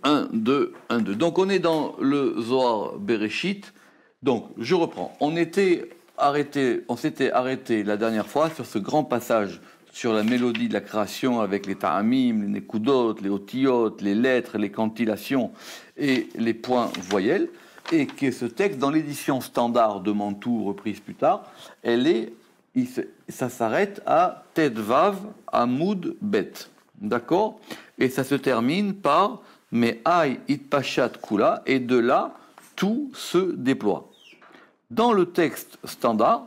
1, 2, 1, 2. Donc on est dans le Zohar Bereshit. Donc je reprends. On s'était arrêté la dernière fois sur ce grand passage sur la mélodie de la création avec les ta'amim, les nekudot, les otiyot, les lettres, les cantillations et les points voyelles. Et que ce texte, dans l'édition standard de Mantoue, reprise plus tard, ça s'arrête à Tedvav Amoud Bet. D'accord? Et ça se termine par Me'ai Itpashat Kula, et de là, tout se déploie. Dans le texte standard,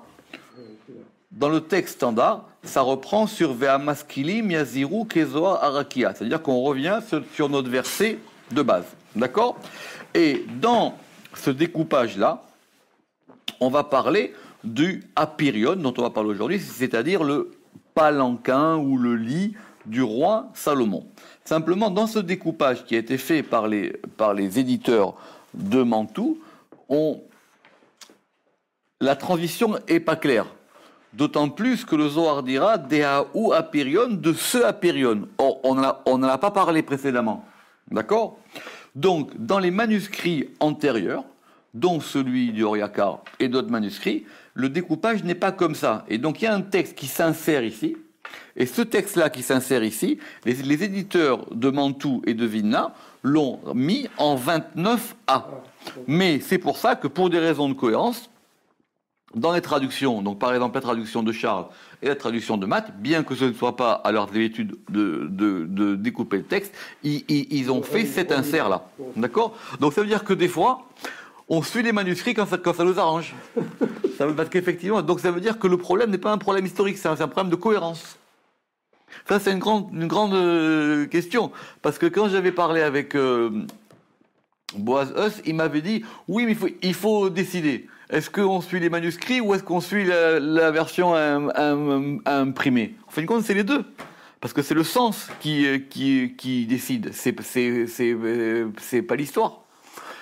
ça reprend sur Ve'amaskilim Yaziru Kezoa Arakia, c'est-à-dire qu'on revient sur notre verset de base. D'accord? Et dans ce découpage-là, on va parler du apirion dont on va parler aujourd'hui, c'est-à-dire le palanquin ou le lit du roi Salomon. Simplement, dans ce découpage qui a été fait par les éditeurs de Mantoue, la transition n'est pas claire. D'autant plus que le Zohar dira Dehaou apirion, de ce apirion. Or, on n'en a pas parlé précédemment. D'accord? Donc, dans les manuscrits antérieurs, dont celui du Oriakar et d'autres manuscrits, le découpage n'est pas comme ça. Et donc, il y a un texte qui s'insère ici. Et ce texte-là qui s'insère ici, les éditeurs de Mantoue et de Vilna l'ont mis en 29a. Mais c'est pour ça que, pour des raisons de cohérence, dans les traductions, donc par exemple la traduction de Charles et la traduction de Matt, bien que ce ne soit pas à leur habitude de découper le texte, ils ont fait cet insert-là. D'accord? Donc ça veut dire que des fois, on suit les manuscrits quand ça nous arrange. Parce qu'effectivement, donc ça veut dire que le problème n'est pas un problème historique, c'est un problème de cohérence. Ça, c'est une grande question. Parce que quand j'avais parlé avec Boaz Huss, il m'avait dit, oui, mais il faut décider. Est-ce qu'on suit les manuscrits ou est-ce qu'on suit la version imprimée? En fin de compte, c'est les deux. Parce que c'est le sens qui décide. C'est pas l'histoire.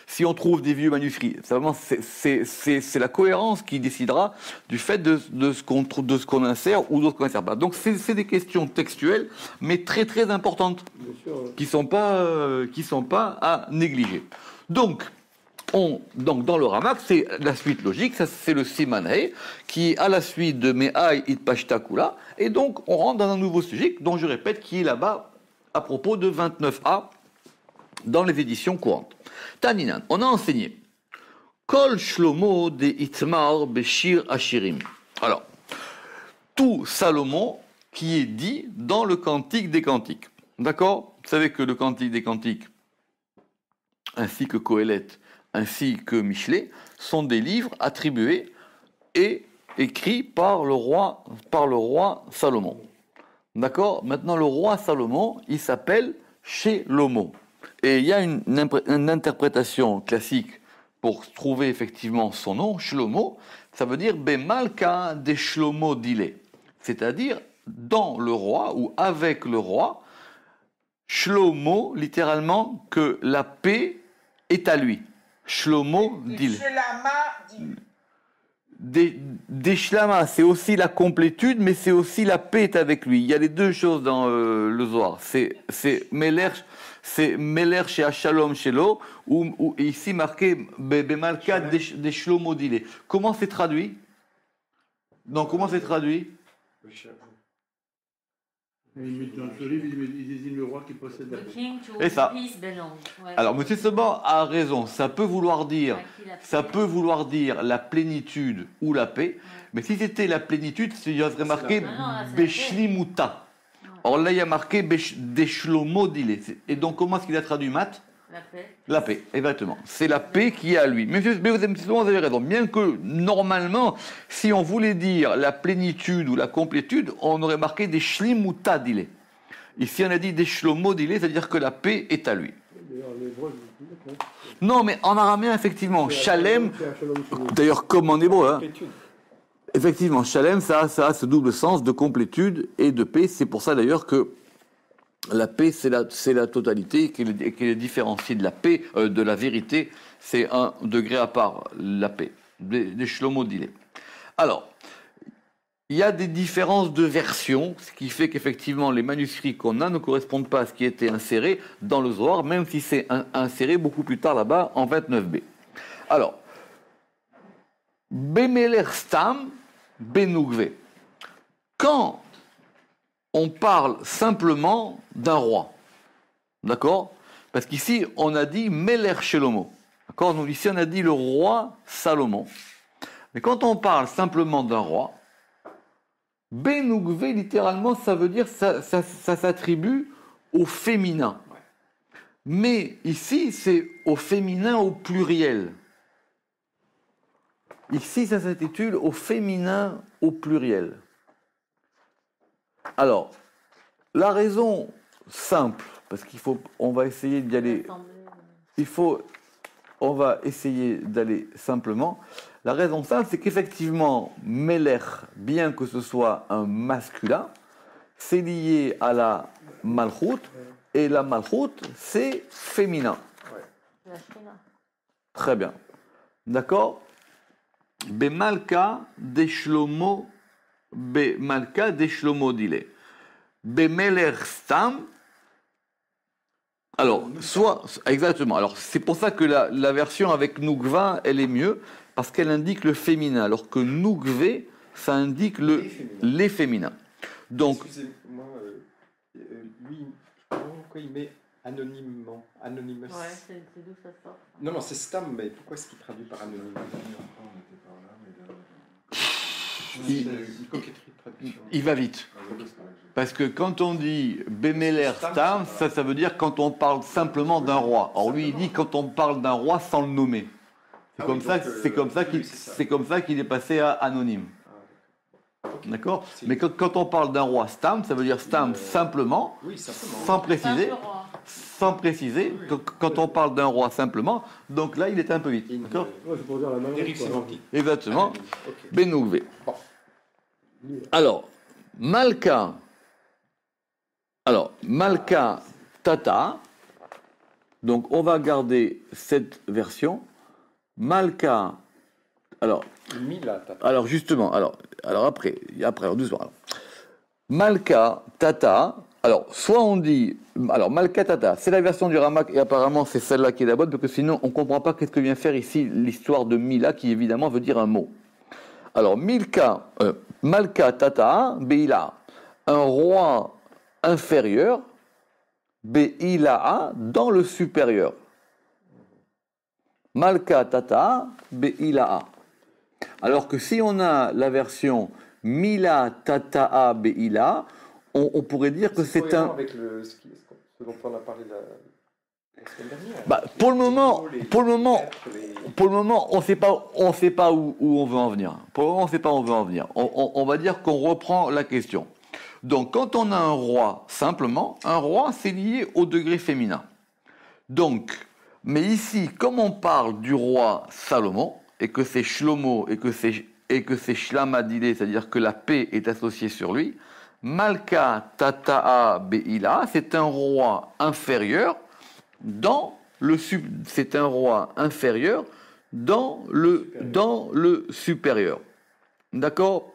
Si on trouve des vieux manuscrits, c'est la cohérence qui décidera du fait de ce qu'on insère ou de ce qu'on insère pas. Donc c'est des questions textuelles, mais très très importantes, qui sont pas à négliger. Donc dans le Ramak, c'est la suite logique, ça c'est le Simanei, qui est à la suite de Me'ai Itpashta Kula, et donc on rentre dans un nouveau sujet, dont je répète, qui est là-bas à propos de 29a dans les éditions courantes. Taninan, on a enseigné Kol Shlomo de Itmar Beshir Ashirim. Alors, tout Salomon qui est dit dans le Cantique des Cantiques. D'accord? Vous savez que le Cantique des Cantiques, ainsi que Kohelet, ainsi que Michelet, sont des livres attribués et écrits par le roi Salomon. D'accord? Maintenant, le roi Salomon, il s'appelle Shelomo. Et il y a une interprétation classique pour trouver effectivement son nom, Shlomo, ça veut dire Bemalka de Shlomo Dile, c'est-à-dire dans le roi ou avec le roi, Shlomo, littéralement, que la paix est à lui. Shlomo Dile. Deshlama, c'est aussi la complétude, mais c'est aussi la paix est avec lui. Il y a les deux choses dans le Zohar. C'est Meler chez Shalom Shelo, ou ici marqué Bemalka des Shlomo Dile. Comment c'est traduit? Donc, comment c'est traduit? Dans ce livre, il désigne le roi qui possède la paix. Et ça. Alors, M. Seban a raison. Ça peut vouloir dire la plénitude ou la paix. Mais si c'était la plénitude, il y aurait marqué Beshlimuta. Or là, il y a marqué Deshlomo Dile. Et donc, comment est-ce qu'il a traduit Matt? La paix. La paix, exactement. C'est la paix qui est à lui. Mais vous avez raison. Bien que, normalement, si on voulait dire la plénitude ou la complétude, on aurait marqué des shlimuta dile. Ici, on a dit des shlomo dile, c'est-à-dire que la paix est à lui. Non, mais en araméen, effectivement, shalem, d'ailleurs, comme en hébreu, hein. Effectivement, shalem, ça a ce double sens de complétude et de paix. C'est pour ça, d'ailleurs, que la paix, c'est la totalité, qui est différenciée de la paix, de la vérité. C'est un degré à part, la paix. Des Shlomo Dile. Alors, il y a des différences de version, ce qui fait qu'effectivement les manuscrits qu'on a ne correspondent pas à ce qui était inséré dans le Zohar, même si c'est inséré beaucoup plus tard là-bas en 29b. Alors, Bemeler Stam, Benugve. Quand on parle simplement d'un roi, d'accord? Parce qu'ici on a dit Meler Shelomo, d'accord? Donc ici on a dit le roi Salomon. Mais quand on parle simplement d'un roi, Benugve, littéralement, ça veut dire ça s'attribue au féminin. Mais ici, c'est au féminin au pluriel. Ici, ça s'intitule au féminin au pluriel. Alors, la raison simple, parce on va essayer d'y aller. On va essayer d'aller simplement. La raison simple, c'est qu'effectivement, Melech, bien que ce soit un masculin, c'est lié à la Malchut, et la Malchut, c'est féminin. Très bien. D'accord? Bemalka de Shlomo dile. Bemelech Stam. Alors, exactement. Alors, c'est pour ça que la version avec Nukva, elle est mieux, parce qu'elle indique le féminin, alors que Nukve, ça indique les féminins. Donc, excusez-moi, lui, pourquoi il met anonymement, anonymous? Ouais, c'est d'où ça sort. Non, c'est Stam, mais pourquoi est-ce qu'il traduit par anonyme? il va vite. Parce que quand on dit Bemeler Stam, ça veut dire quand on parle simplement d'un roi. Or lui, il dit quand on parle d'un roi sans le nommer. C'est comme ça qu'il est passé à anonyme. Okay. D'accord? Mais quand on parle d'un roi Stam, ça veut dire Stam simplement, sans préciser. Sans préciser, quand on parle d'un roi simplement, donc là il est un peu vite. D'accord? C'est pour dire la dérive sémantique. Exactement. Okay. Benouvé. Bon. Alors, Malka Tata, donc on va garder cette version. Malka, alors justement, alors après, doucement. Alors. Malka Tata, alors soit on dit, alors Malka Tata, c'est la version du Ramak et apparemment c'est celle-là qui est la bonne parce que sinon on ne comprend pas qu'est-ce que vient faire ici l'histoire de Mila qui évidemment veut dire un mot. Alors Malka Tata Beila, un roi inférieur, Beila dans le supérieur. Malka Tata Beila. Alors que si on a la version Mila Tata'a Beila, on pourrait dire que c'est un. Avec ce dont on a parlé la semaine dernière. Bah, pour le moment, on ne sait pas où on veut en venir. Pour le moment, on ne sait pas où on veut en venir. On va dire qu'on reprend la question. Donc, quand on a un roi, simplement, un roi, c'est lié au degré féminin. Donc, mais ici, comme on parle du roi Salomon, et que c'est Shlomo, et que c'est Shlamadile, c'est-à-dire que la paix est associée sur lui, Malka Tata'a Beila, c'est un roi inférieur dans le supérieur. D'accord?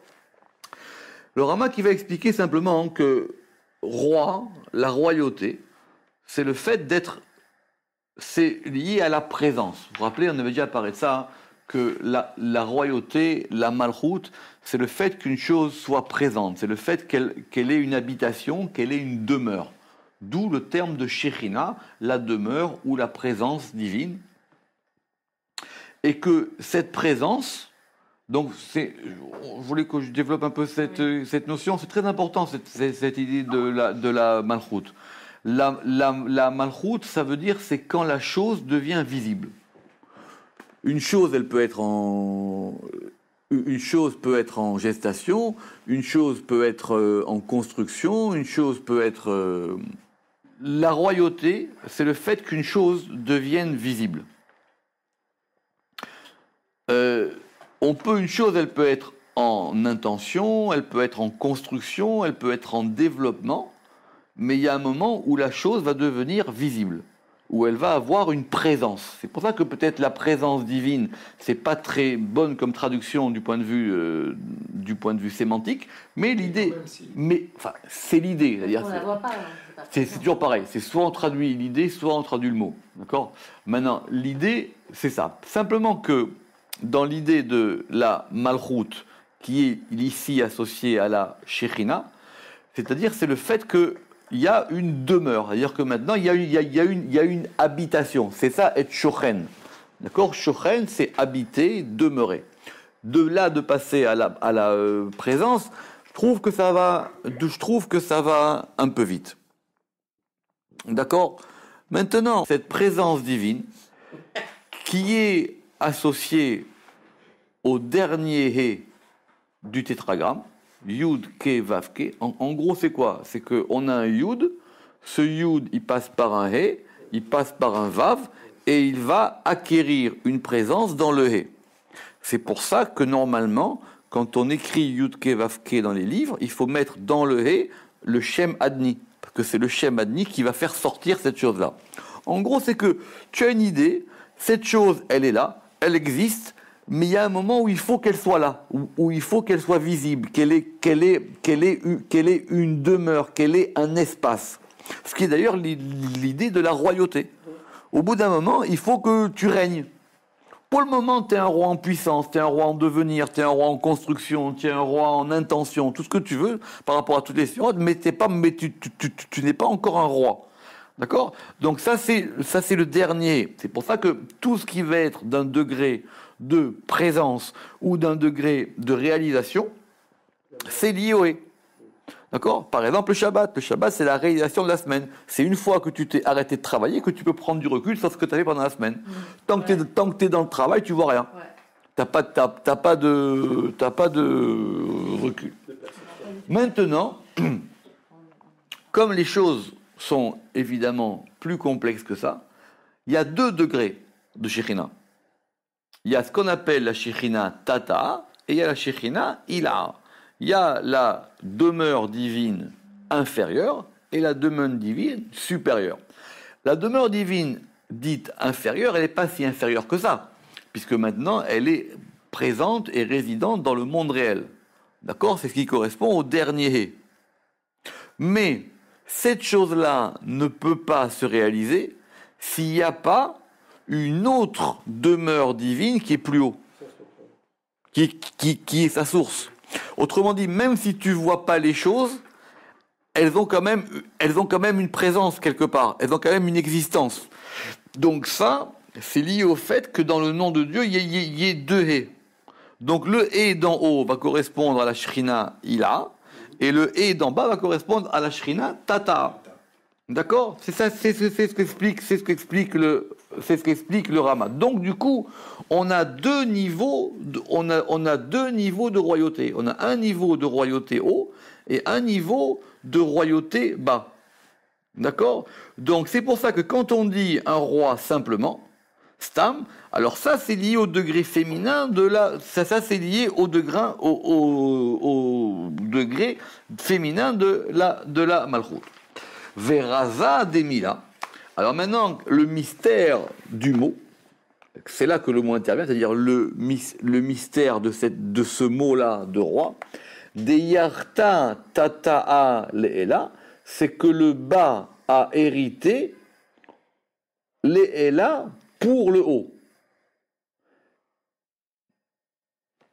Le Rama qui va expliquer simplement que roi, la royauté, c'est le fait d'être, c'est lié à la présence. Vous vous rappelez, on avait déjà parlé de ça, hein, que la royauté, la malchoute, c'est le fait qu'une chose soit présente, c'est le fait qu'elle ait une habitation, qu'elle ait une demeure. D'où le terme de Shechina, la demeure ou la présence divine. Et que cette présence, donc je voulais que je développe un peu cette notion, c'est très important cette idée de la malchoute. La malchoute, ça veut dire c'est quand la chose devient visible. Une chose peut être en gestation, une chose peut être en construction, une chose peut être... La royauté, c'est le fait qu'une chose devienne visible. Une chose, elle peut être en intention, elle peut être en construction, elle peut être en développement, mais il y a un moment où la chose va devenir visible, où elle va avoir une présence. C'est pour ça que peut-être la présence divine, c'est pas très bonne comme traduction du point de vue sémantique, mais l'idée, enfin, c'est l'idée. On la voit pas. Hein, c'est toujours pareil. C'est soit on traduit l'idée, soit on traduit le mot. D'accord ? Maintenant, l'idée, c'est ça. Simplement que dans l'idée de la malchoute, qui est ici associée à la Shekhinah, c'est-à-dire c'est le fait qu'il y a une demeure, c'est-à-dire que maintenant il y a une habitation. C'est ça être shochen. D'accord ? Shochen, c'est habiter, demeurer. De là de passer à la présence, je trouve que ça va un peu vite. D'accord ? Maintenant, cette présence divine qui est associée au dernier hé du tétragramme, Yud, Ke, Vav, Ke. En gros, c'est quoi ? C'est qu'on a un Yud, ce Yud, il passe par un He, il passe par un Vav, et il va acquérir une présence dans le He. C'est pour ça que normalement, quand on écrit Yud, Ke, Vav, Ke dans les livres, il faut mettre dans le He le Shem Adni, parce que c'est le Shem Adni qui va faire sortir cette chose-là. En gros, c'est que tu as une idée, cette chose, elle est là, elle existe, mais il y a un moment où il faut qu'elle soit là, où il faut qu'elle soit visible, qu'elle ait une demeure, qu'elle ait un espace. Ce qui est d'ailleurs l'idée de la royauté. Au bout d'un moment, il faut que tu règnes. Pour le moment, tu es un roi en puissance, tu es un roi en devenir, tu es un roi en construction, tu es un roi en intention, tout ce que tu veux par rapport à toutes les sphères, mais tu n'es pas encore un roi. D'accord ? Donc ça c'est le dernier. C'est pour ça que tout ce qui va être d'un degré de présence ou d'un degré de réalisation, c'est lié au Hé. D'accord ? Par exemple, le Shabbat. Le Shabbat, c'est la réalisation de la semaine. C'est une fois que tu t'es arrêté de travailler que tu peux prendre du recul sur ce que tu as fait pendant la semaine. Tant que tu es dans le travail, tu vois rien. Ouais. T'as pas de recul. Maintenant, comme les choses sont évidemment plus complexes que ça, il y a 2 degrés de Shekhinah. Il y a ce qu'on appelle la Shekhinah Tata et il y a la Shekhinah Ila. Il y a la demeure divine inférieure et la demeure divine supérieure. La demeure divine dite inférieure, elle n'est pas si inférieure que ça, puisque maintenant elle est présente et résidente dans le monde réel. D'accord ? C'est ce qui correspond au dernier Hé. Mais cette chose-là ne peut pas se réaliser s'il n'y a pas une autre demeure divine qui est plus haut, qui est sa source. Autrement dit, même si tu ne vois pas les choses, elles ont quand même une présence quelque part, elles ont quand même une existence. Donc ça, c'est lié au fait que dans le nom de Dieu, il y ait 2 Hé. Donc le Hé d'en haut va correspondre à la Shrina Ila, et le Hé d'en bas va correspondre à la Shrina Tata. D'accord ? C'est ce qu'explique le Rama. Donc du coup, on a 2 niveaux, on a 2 niveaux de royauté. On a un niveau de royauté haut et un niveau de royauté bas. D'accord ? Donc c'est pour ça que quand on dit un roi simplement, Stam, alors ça c'est lié au degré féminin de la, ça c'est lié au degré féminin de la Malchut. Veraza Demila. Alors maintenant, le mystère du mot, c'est là que le mot intervient, c'est-à-dire le mystère de ce mot-là de roi. Deyarta Tata'a Le'ela, c'est que le bas a hérité Le'ela pour le haut.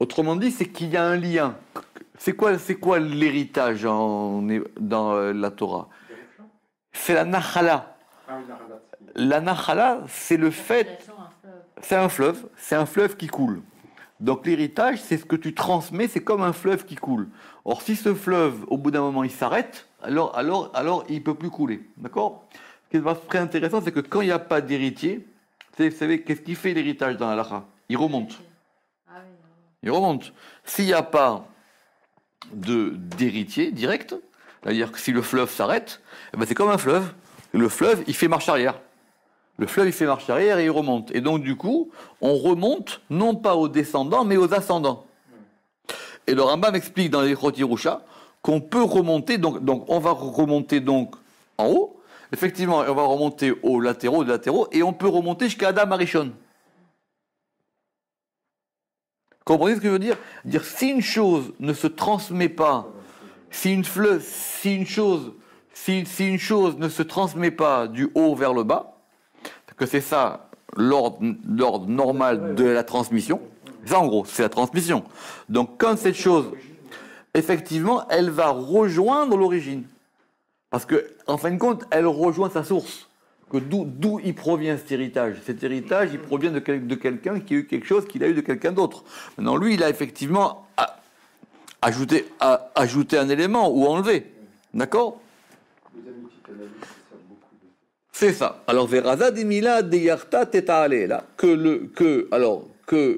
Autrement dit, c'est qu'il y a un lien. C'est quoi l'héritage dans la Torah ? C'est la Nachala. La Nachala, c'est le fait... C'est un fleuve qui coule. Donc l'héritage, c'est ce que tu transmets, c'est comme un fleuve qui coule. Or, si ce fleuve, au bout d'un moment, il s'arrête, alors il ne peut plus couler. D'accord ? Ce qui est très intéressant, c'est que quand il n'y a pas d'héritier, vous savez, qu'est-ce qui fait l'héritage dans la Lacha ? Il remonte. Il remonte. S'il n'y a pas d'héritier direct, c'est-à-dire que si le fleuve s'arrête, c'est comme un fleuve. Le fleuve, il fait marche arrière. Le fleuve, il fait marche arrière et il remonte. Et donc, du coup, on remonte non pas aux descendants, mais aux ascendants. Et le Rambam explique dans les Chot Yerusha qu'on peut remonter, donc on va remonter donc en haut, Effectivement, on va remonter aux latéraux, et on peut remonter jusqu'à Adam Arishon. Comprenez ce que je veux dire? Dire si une chose ne se transmet pas, si une chose ne se transmet pas du haut vers le bas, que c'est ça l'ordre normal de la transmission. Ça, en gros, c'est la transmission. Donc, quand cette chose, effectivement, elle va rejoindre l'origine. Parce que, en fin de compte, elle rejoint sa source. D'où il provient cet héritage? Cet héritage, il provient de quelqu'un qui a eu quelque chose qu'il a eu de quelqu'un d'autre. Maintenant, lui, il a effectivement ajouté un élément ou enlevé. D'accord? C'est ça. Alors, Veraza dimila deyarta tetaale, là, que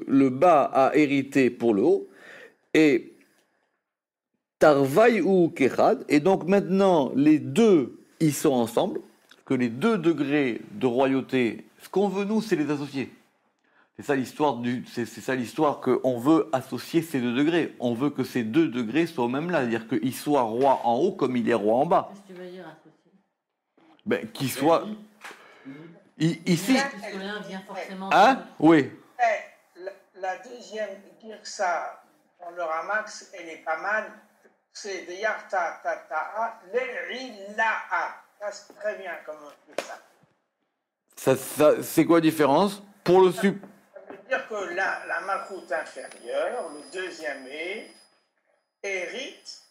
le bas a hérité pour le haut, et tarvaï ou kechad, et donc maintenant, les deux, ils sont ensemble, que les 2 degrés de royauté, ce qu'on veut, nous, c'est les associer. C'est ça l'histoire qu'on veut associer ces 2 degrés. On veut que ces 2 degrés soient au même là, c'est-à-dire qu'il soit roi en haut comme il est roi en bas. Qu'est-ce que tu veux dire associé? Qu'il soit... Ici... Puisque l'un vient forcément... Hein? Oui. La deuxième, dire ça dans le Ramax, elle est pas mal. C'est de yarta tata'a l'erila'a. Ça, c'est très bien comme on dit ça. C'est quoi la différence? Pour le sup... Ça veut dire que la malchoute inférieure, le deuxième hérite,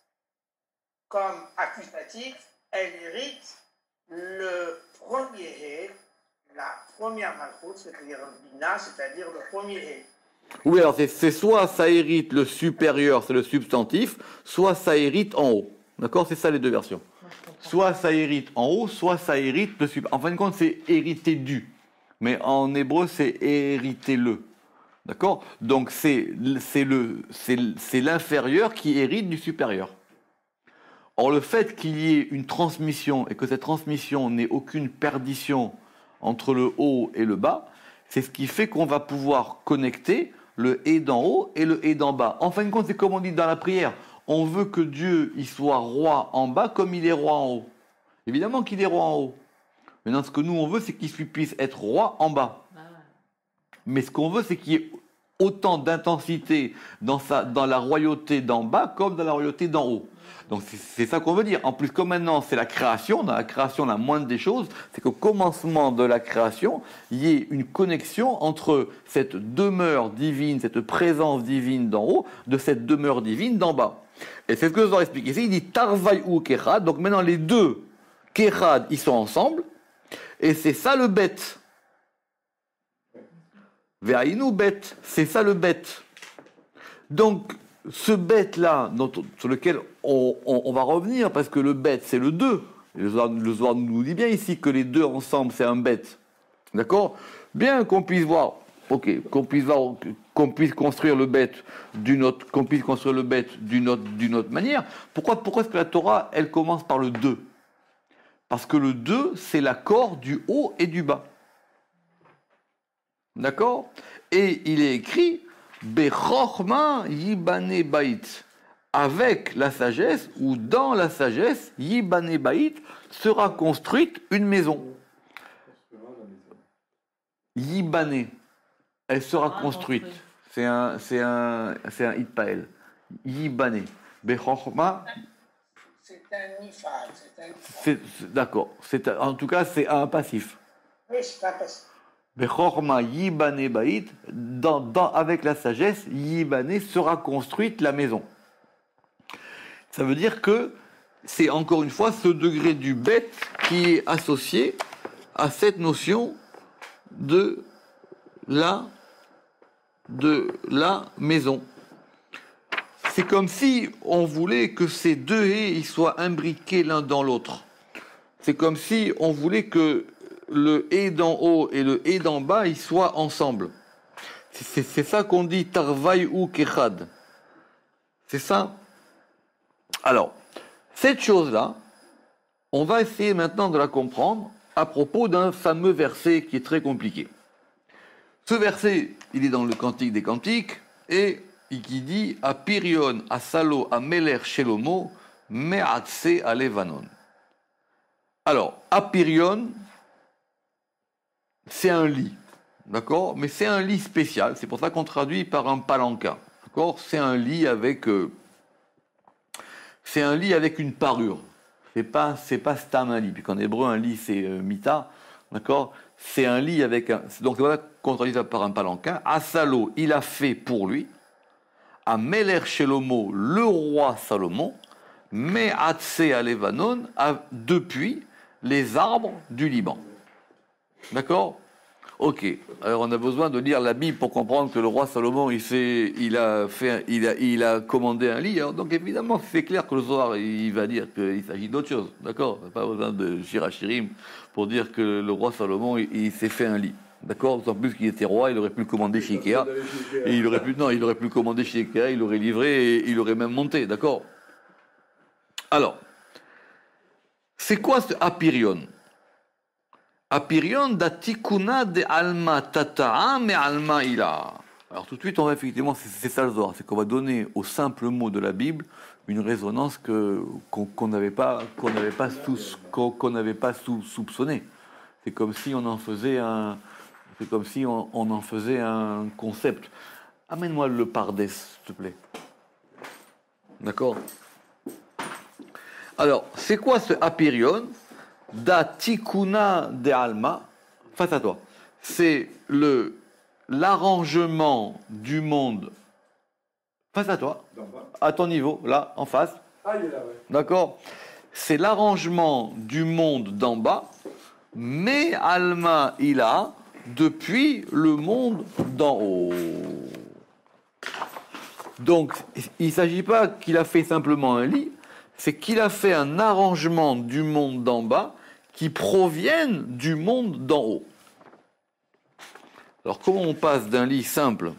comme accusatif, elle hérite le premier la première malchoute, c'est-à-dire le bina, c'est-à-dire le premier hé. Oui, alors c'est soit ça hérite le supérieur, c'est le substantif, soit ça hérite en haut. D'accord? C'est ça les 2 versions. Soit ça hérite en haut, soit ça hérite le supérieur. En fin de compte, c'est hériter du. Mais en hébreu, c'est hériter le. D'accord? Donc c'est l'inférieur qui hérite du supérieur. Or, le fait qu'il y ait une transmission et que cette transmission n'ait aucune perdition entre le haut et le bas, c'est ce qui fait qu'on va pouvoir connecter le et d'en haut et le et d'en bas. En fin de compte, c'est comme on dit dans la prière. On veut que Dieu il soit roi en bas comme il est roi en haut. Évidemment qu'il est roi en haut. Maintenant, ce que nous on veut, c'est qu'il puisse être roi en bas. Mais ce qu'on veut, c'est qu'il y ait autant d'intensité dans la royauté d'en bas comme dans la royauté d'en haut. Donc c'est ça qu'on veut dire. En plus, comme maintenant c'est la création, dans la création la moindre des choses, c'est qu'au commencement de la création, il y ait une connexion entre cette demeure divine, cette présence divine d'en haut, de cette demeure divine d'en bas. Et c'est ce que je dois expliquer ici. Il dit Tarvaï ou Kechad. Donc maintenant les 2 Kechad, ils sont ensemble. Et c'est ça le bête. Ve'aïnou bête. C'est ça le bête. Donc ce bête-là, sur lequel on va revenir, parce que le bête, c'est le 2. Le Zohar nous dit bien ici que les 2 ensemble, c'est un bête. D'accord? Bien qu'on puisse voir, qu'on puisse construire le bête d'une autre manière. Pourquoi est-ce que la Torah, elle commence par le 2? Parce que le 2, c'est l'accord du haut et du bas. D'accord? Et il est écrit Bechorma yibane bait. Avec la sagesse, ou dans la sagesse, yibane bait, sera construite une maison. Yibane, elle sera construite. C'est un hitpael. Yibane. Bechorma. C'est un nifal. D'accord. En tout cas, c'est un passif. Oui, c'est un passif. Bechorma yibane bait, avec la sagesse, yibane sera construite la maison. Ça veut dire que c'est encore une fois ce degré du bête qui est associé à cette notion de la maison. C'est comme si on voulait que ces 2 haies ils soient imbriqués l'un dans l'autre. C'est comme si on voulait que le hé d'en haut et le hé d'en bas, ils soient ensemble. C'est ça qu'on dit tarvaï ou kechad. C'est ça. Alors, cette chose-là, on va essayer maintenant de la comprendre à propos d'un fameux verset qui est très compliqué. Ce verset, il est dans le Cantique des Cantiques et qui dit « Apirion, Asalo, Ameler, Shelomo, Me'atse, Alevanon ». Alors, apirion, c'est un lit, d'accord? Mais c'est un lit spécial, c'est pour ça qu'on traduit par un palanquin, d'accord? C'est un lit avec une parure. C'est pas stam un lit, puisqu'en hébreu un lit c'est mita, d'accord? C'est un lit avec un. Donc c'est voilà qu'on traduit ça par un palanquin. Asalo, il a fait pour lui. À Meler Shelomo, le roi Salomon, mais Atse à Levanon, depuis les arbres du Liban. D'accord? Ok. Alors on a besoin de lire la Bible pour comprendre que le roi Salomon, il a commandé un lit. Alors, donc évidemment, c'est clair que le Zohar, il va dire qu'il s'agit d'autre chose. D'accord? On n'a pas besoin de Shirachirim pour dire que le roi Salomon, il s'est fait un lit. D'accord? D'autant plus qu'il était roi, il aurait pu le commander chez Ikea. Et il aurait pu le commander chez Ikea, il aurait livré et il aurait même monté. D'accord? Alors, c'est quoi ce apirion? Apirion datikuna de alma tata'a me alma ila. Alors tout de suite, on va effectivement, c'est ça le Zohar, c'est qu'on va donner au simple mot de la Bible une résonance qu'on n'avait pas soupçonné. C'est comme si on en faisait un concept. Amène-moi le Pardes, s'il te plaît. D'accord? Alors, c'est quoi ce apirion? Da tikuna de alma, face à toi. C'est l'arrangement du monde face à toi, à ton niveau, là, en face. Ah, il est là, ouais. D'accord? C'est l'arrangement du monde d'en bas, mais alma ila, depuis le monde d'en haut. Donc, il ne s'agit pas qu'il a fait simplement un lit, c'est qu'il a fait un arrangement du monde d'en bas qui proviennent du monde d'en haut. Alors, comment on passe d'un lit simple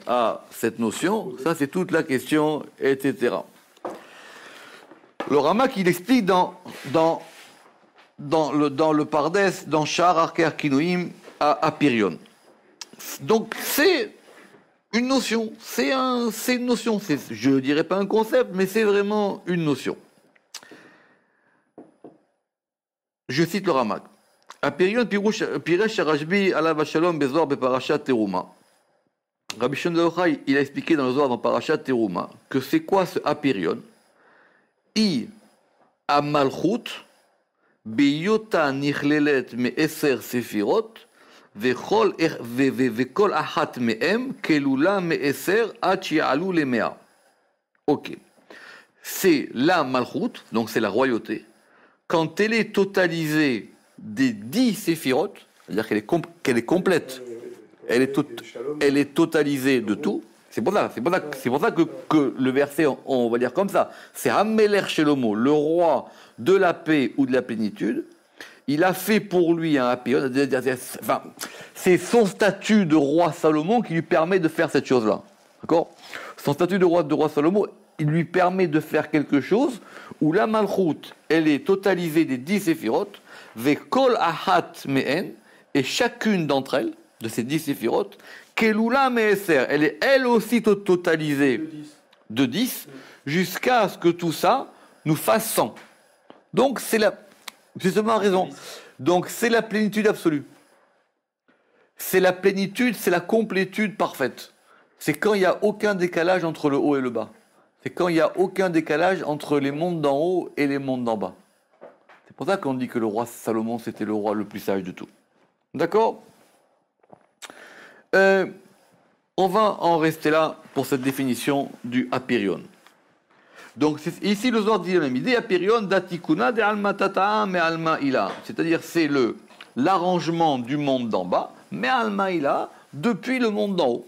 à cette notion? Ça, c'est toute la question, etc. Le Ramak, il explique dans le Pardes, dans Shar Arker Kinoim à Pirion. Donc, c'est une notion, c'est une notion, je ne dirais pas un concept, mais c'est vraiment une notion. Je cite le Ramak. Apirion Piresh Rajbi Alav Shalom Bezor Beparashat Teruma. Rabbi Shimon ben Yochai, il a expliqué dans le Zohar dans Parashat Teruma que c'est quoi ce Apirion? I Amalchut Biyota Nichlelet Me Eser Sefirot וכל אחת מהם כלולה מ10 עד שיעלו ל100. Ok. C'est la malchut, donc c'est la royauté, quand elle est totalisée des 10 séphirotes, c'est-à-dire qu'elle est complète, elle est totalisée de tout. C'est pour ça que le verset, on va dire comme ça, c'est Hameler Shelomo, le roi de la paix ou de la plénitude. Il a fait pour lui un apirion, enfin, c'est son statut de roi Salomon qui lui permet de faire cette chose-là. D'accord? Son statut de roi Salomon, il lui permet de faire quelque chose où la malchut, elle est totalisée des 10 séphirotes, vekol ahat mehen, et chacune d'entre elles, de ces 10 séphirotes, kelula meeser, elle est elle aussi totalisée de 10, jusqu'à ce que tout ça nous fasse 100. Donc c'est justement raison. Donc c'est la plénitude absolue. C'est la plénitude, c'est la complétude parfaite. C'est quand il n'y a aucun décalage entre le haut et le bas. C'est quand il n'y a aucun décalage entre les mondes d'en haut et les mondes d'en bas. C'est pour ça qu'on dit que le roi Salomon, c'était le roi le plus sage de tout. D'accord? On va en rester là pour cette définition du apirion. Donc ici le Zohar dit la même idée, apirion datikuna de alma tata'a me alma ila. C'est-à-dire c'est l'arrangement du monde d'en bas, me alma ila, depuis le monde d'en haut.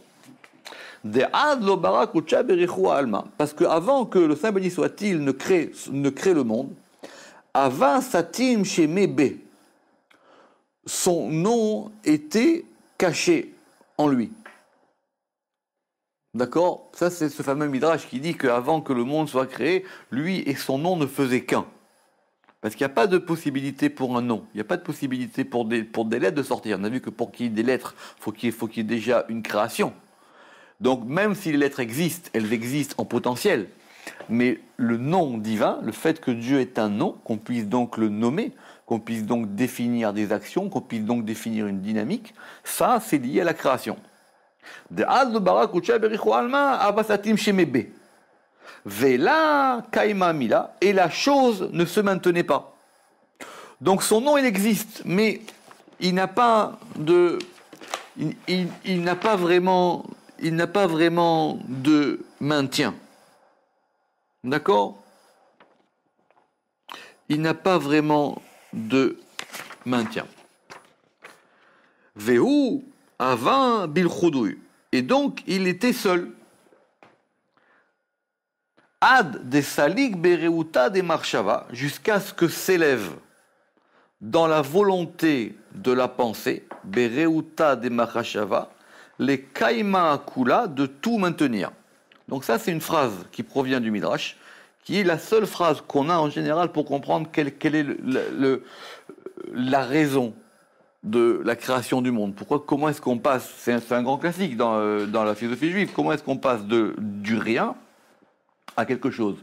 De ad lo barak ucha berichu alma. Parce qu'avant que le Saint béni soit-il ne crée le monde, avant satim chez Mebe, son nom était caché en lui. D'accord? Ça, c'est ce fameux Midrash qui dit qu'avant que le monde soit créé, lui et son nom ne faisaient qu'un. Parce qu'il n'y a pas de possibilité pour un nom. Il n'y a pas de possibilité pour des lettres de sortir. On a vu que pour qu'il y ait des lettres, il faut qu'il y ait déjà une création. Donc, même si les lettres existent, elles existent en potentiel. Mais le nom divin, le fait que Dieu est un nom, qu'on puisse donc le nommer, qu'on puisse donc définir des actions, qu'on puisse donc définir une dynamique, ça, c'est lié à la création. Vela kaima mila, et la chose ne se maintenait pas. Donc son nom, il existe, mais il n'a pas de, il n'a pas vraiment de maintien. D'accord? Il n'a pas vraiment de maintien. Vehu avant bil khudouy. Et donc, il était seul. Ad de salik bereuta de marshava, jusqu'à ce que s'élève dans la volonté de la pensée, bereuta de marshava, les kaima akula, de tout maintenir. Donc ça, c'est une phrase qui provient du Midrash, qui est la seule phrase qu'on a en général pour comprendre quelle est la raison de la création du monde. Comment est-ce qu'on passe, c'est un grand classique dans la philosophie juive, comment est-ce qu'on passe du rien à quelque chose,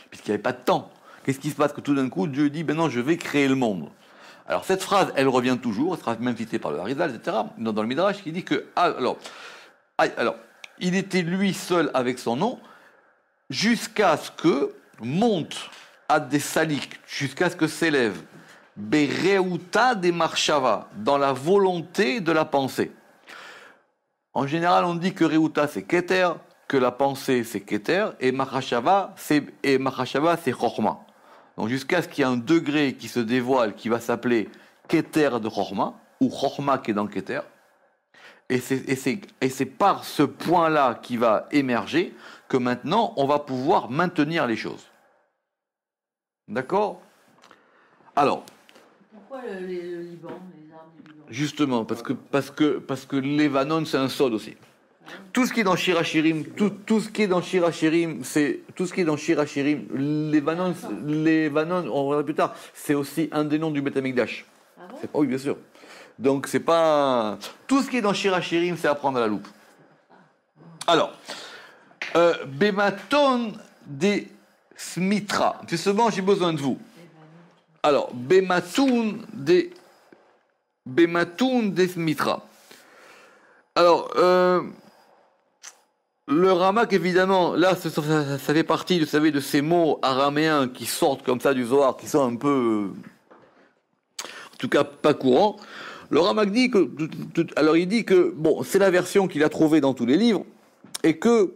puisqu'il n'y avait pas de temps. Qu'est-ce qui se passe que tout d'un coup, Dieu dit, ben non, je vais créer le monde. Alors cette phrase, elle revient toujours, elle sera même citée par le Harizal, etc., dans le Midrash, qui dit que, alors, il était lui seul avec son nom, jusqu'à ce que monte à des saliques, jusqu'à ce que s'élève Bereuta des Marshava, dans la volonté de la pensée. En général, on dit que Reuta c'est Keter, que la pensée c'est Keter, et Mahashava c'est Chochma. Donc jusqu'à ce qu'il y ait un degré qui se dévoile, qui va s'appeler Keter de Chochma, ou Chochma qui est dans Keter. Et c'est par ce point-là qui va émerger que maintenant on va pouvoir maintenir les choses. D'accord? Alors. Pourquoi le Liban, les arbres du Liban? Justement, parce que Levanon c'est un sod aussi. Tout ce qui est dans Shirachirim, tout ce qui est dans Shirachirim, Levanon, on verra plus tard, c'est aussi un des noms du Beth Amikdash. Ah bon? Oui, bien sûr. Donc c'est pas tout ce qui est dans Shirachirim, c'est à prendre à la loupe. Alors, Bematon des Smitra. Justement, j'ai besoin de vous. Alors, Bematon des Smitra. Alors, le Ramak, évidemment, là, ça fait partie, vous savez, de ces mots araméens qui sortent comme ça du Zohar, qui sont un peu, en tout cas, pas courants. Le Ramak dit que, alors il dit que, bon, c'est la version qu'il a trouvée dans tous les livres, et que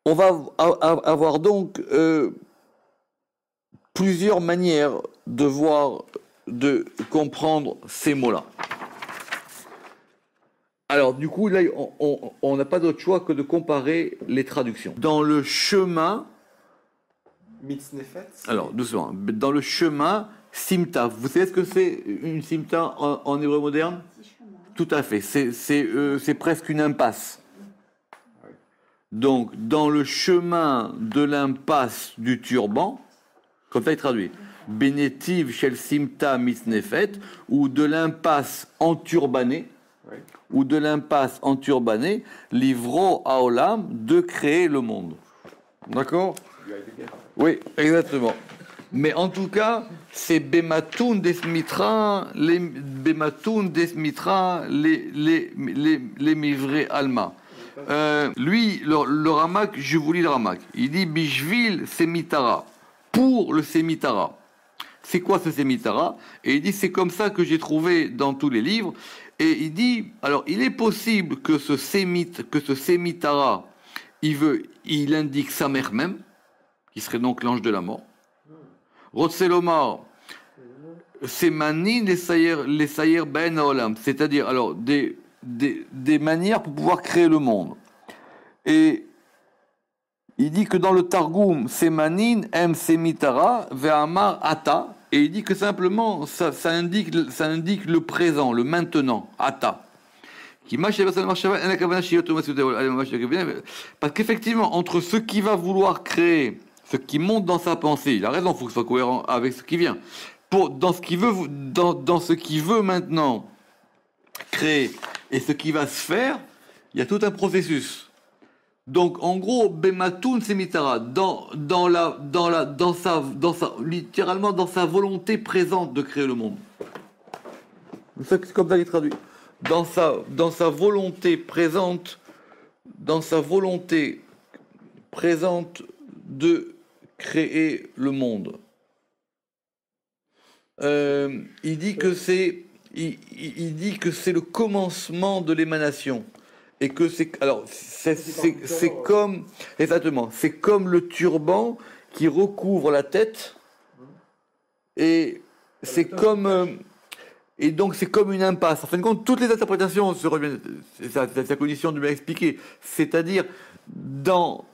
on va avoir donc plusieurs manières de comprendre ces mots-là. Alors, du coup, là, on n'a pas d'autre choix que de comparer les traductions. Dans le chemin... Mitznefet. Alors, doucement. Dans le chemin, simta. Vous savez ce que c'est une simta en hébreu moderne? Tout à fait. C'est presque une impasse. Donc, dans le chemin de l'impasse du turban, comme ça il traduit, Benetiv shel simta mitznefet, ou de l'impasse enturbanée, ou de l'impasse enturbanée, livro haolam, de créer le monde. D'accord? Oui, exactement. Mais en tout cas, c'est Bematoun des Mitra, les Mivré Alma. Lui, le Ramak, je vous lis le Ramak. Il dit Bishvil Semitara, pour le Semitara. C'est quoi ce Semitara? Et il dit c'est comme ça que j'ai trouvé dans tous les livres. Et il dit, alors il est possible que ce Semitara, il indique sa mère même, qui serait donc l'ange de la mort. Rotselomar, c'est Manin les Sayer Ben Olam, c'est-à-dire alors des manières pour pouvoir créer le monde. Et il dit que dans le Targum, c'est Manin M Semitara Ve'amar Ata, et il dit que simplement ça indique le présent, le maintenant, Ata. Parce qu'effectivement, entre ce qui va vouloir créer, ce qui monte dans sa pensée, il a raison, il faut que ce soit cohérent avec ce qui vient. Dans ce qu'il veut maintenant créer et ce qui va se faire, il y a tout un processus. Donc, en gros, Bematoun Semitara, littéralement dans sa volonté présente de créer le monde. C'est comme ça qu'il traduit. Dans sa volonté présente, de créer le monde. Il dit que c'est le commencement de l'émanation. Et que c'est comme exactement, c'est comme le turban qui recouvre la tête, et c'est comme et donc c'est comme une impasse. En fin de compte, toutes les interprétations se reviennent. C'est sa condition de bien expliquer. C'est-à-dire dans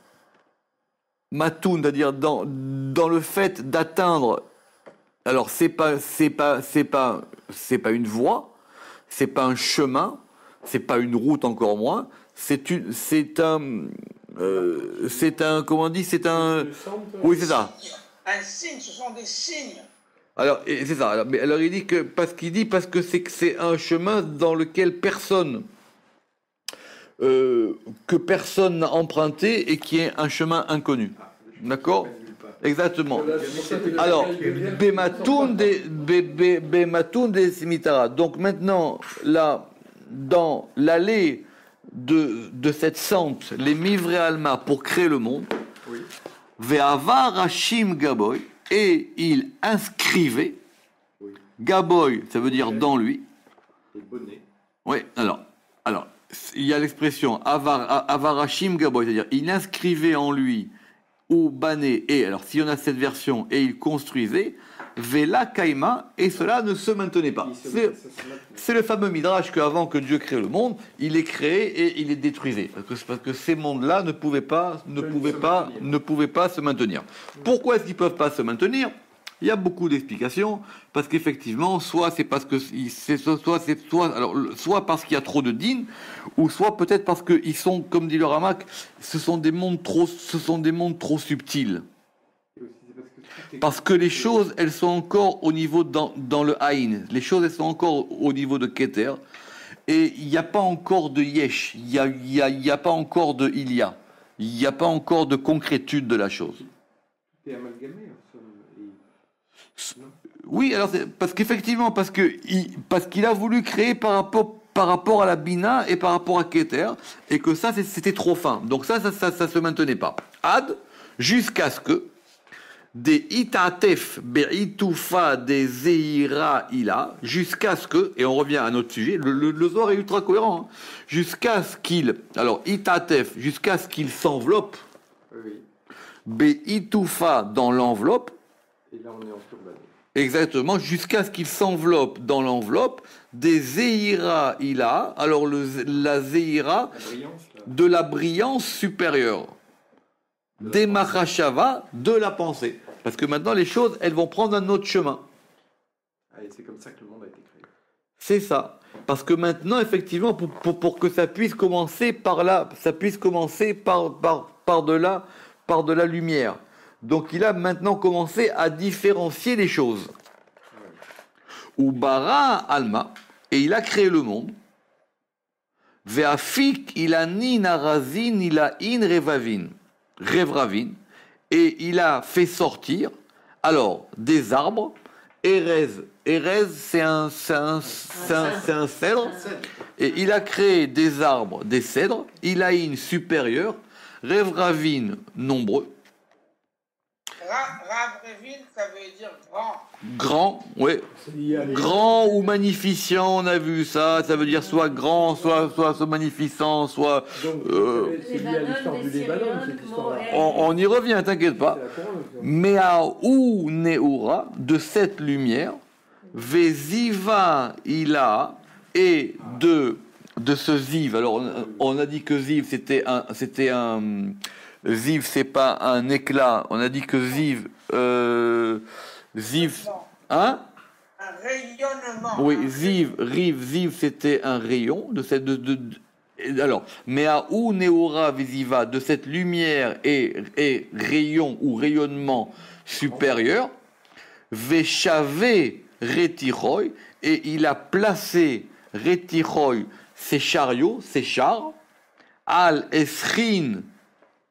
Matoun, c'est-à-dire dans le fait d'atteindre. Alors c'est pas une voie, c'est pas un chemin. C'est pas une route, encore moins. C'est un, comment on dit, c'est un. Oui, c'est ça. Un signe, ce sont des signes. Alors, c'est ça. Alors, il dit que parce que c'est un chemin dans lequel personne n'a emprunté et qui est un chemin inconnu. D'accord? Exactement. Alors, Bematoun des Simitara. Donc maintenant, là. Dans l'allée de cette sente, les Mivre Alma, pour créer le monde, Ve'avar Hashim Gaboy, et il inscrivait, Gaboy, ça veut dire dans lui. Oui, alors, il y a l'expression Avar Hashim Gaboy, c'est-à-dire il inscrivait en lui, ou Bané, et alors si on a cette version, et il construisait, Vela Kaima, et cela ne se maintenait pas. C'est le fameux midrash qu'avant que Dieu crée le monde, il est créé et il est détruisé. Parce que ces mondes-là ne pouvaient pas se maintenir. Pourquoi est-ce qu'ils ne peuvent pas se maintenir? Il y a beaucoup d'explications. Parce qu'effectivement, soit c'est parce que soit parce qu'il y a trop de dînes, ou soit peut-être parce qu'ils sont, comme dit le Ramak, ce sont des mondes trop subtils. Parce que les choses, elles sont encore au niveau dans le Haïn. Les choses, elles sont encore au niveau de Keter. Et il n'y a pas encore de Yesh. Il n'y a pas encore de Il y a. Il n'y a pas encore de concrétude de la chose. C'est amalgamé, en somme. Oui, alors parce qu'effectivement, parce qu'il a voulu créer par rapport à la Bina et par rapport à Keter, et que ça, c'était trop fin. Donc ça se maintenait pas. Ad, jusqu'à ce que des itatef be'itufa des zeira ila, jusqu'à ce que, et on revient à notre sujet, le Zohar est ultra cohérent, hein, jusqu'à ce qu'il s'enveloppe, be'itufa dans l'enveloppe, et là on est en turbané. Exactement, jusqu'à ce qu'il s'enveloppe dans l'enveloppe des zeira ila, alors la zeira de la brillance supérieure, des machashava de la pensée. Parce que maintenant, les choses, elles vont prendre un autre chemin. Ah, et c'est comme ça que le monde a été créé. C'est ça. Parce que maintenant, effectivement, pour que ça puisse commencer par là, ça puisse commencer par de la lumière. Donc, il a maintenant commencé à différencier les choses. Ou bara alma, et il a créé le monde. Ve'afik ilanin arazin ilain revravin. Et il a fait sortir, alors, des arbres. Erez, c'est un cèdre. Et il a créé des arbres, des cèdres. Ilaïn supérieur. Revravin nombreux. Ravrevin, ça veut dire grand. Grand, oui. Grand ou magnificent, on a vu ça. Ça veut dire soit grand, soit magnificent, soit. C'est lié à l'histoire du Libanon, cette histoire-là. On y revient, t'inquiète pas. Mais à ou Neura, de cette lumière, Veziva ila, et de ce Ziv. Alors, on a dit que Ziv, c'était un Ziv, c'est pas un éclat. On a dit que Ziv. Ziv. Hein? Un rayonnement. Oui, Ziv, c'était un rayon de cette. Alors, mais à ou Neura Visiva, de cette lumière et rayon ou rayonnement supérieur, Veshavé Retiroy, et il a placé Retiroy, ses chariots, ses chars, Al Esrin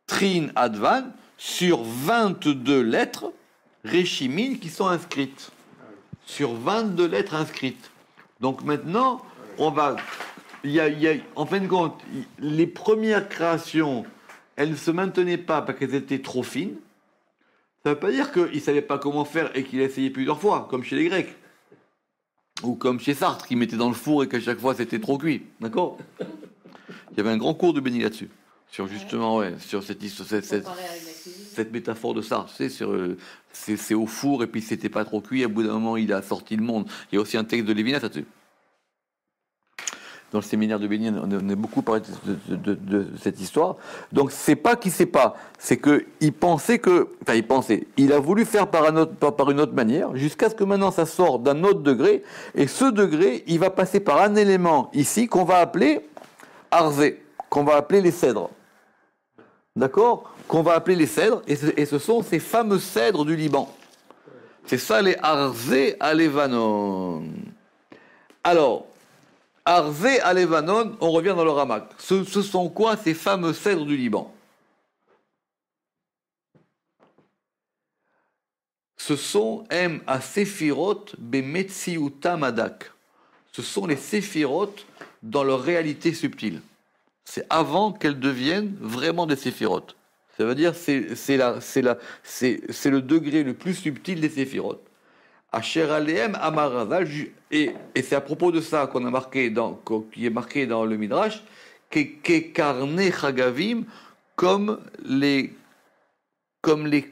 Trin Advan, sur 22 lettres Réchimines qui sont inscrites. Sur 22 lettres inscrites. Donc maintenant, on va... en fin de compte, les premières créations, elles ne se maintenaient pas parce qu'elles étaient trop fines. Ça ne veut pas dire qu'il ne savait pas comment faire et qu'il a essayé plusieurs fois, comme chez les Grecs. Ou comme chez Sartre, qui mettait dans le four et qu'à chaque fois c'était trop cuit. D'accord? Il y avait un grand cours de Béni là-dessus. Sur justement, sur cette métaphore de Sartre. Tu sais, c'est au four et puis c'était pas trop cuit. À bout d'un moment, il a sorti le monde. Il y a aussi un texte de Lévinas là-dessus. Dans le séminaire de Béni, on a beaucoup parlé de cette histoire. Donc, c'est pas qu'il sait pas, c'est qu'il pensait que... Enfin, il a voulu faire par une autre manière, jusqu'à ce que maintenant ça sorte d'un autre degré, et ce degré, il va passer par un élément ici qu'on va appeler arzé, qu'on va appeler les cèdres. D'accord? Qu'on va appeler les cèdres, et ce sont ces fameux cèdres du Liban. C'est ça les arzé à Levanon. Alors... Arzé à Levanon, on revient dans le Ramak. Ce sont quoi ces fameux cèdres du Liban? Ce sont à Séphirot Bemetziuta Madak. Ce sont les Séphirot dans leur réalité subtile. C'est avant qu'elles deviennent vraiment des Séphirot. Ça veut dire c'est le degré le plus subtil des Séphirot. Asher Aleem Amarazal, et c'est à propos de ça qu'on a marqué qui est marqué dans le Midrash, Kekarne Chagavim, comme les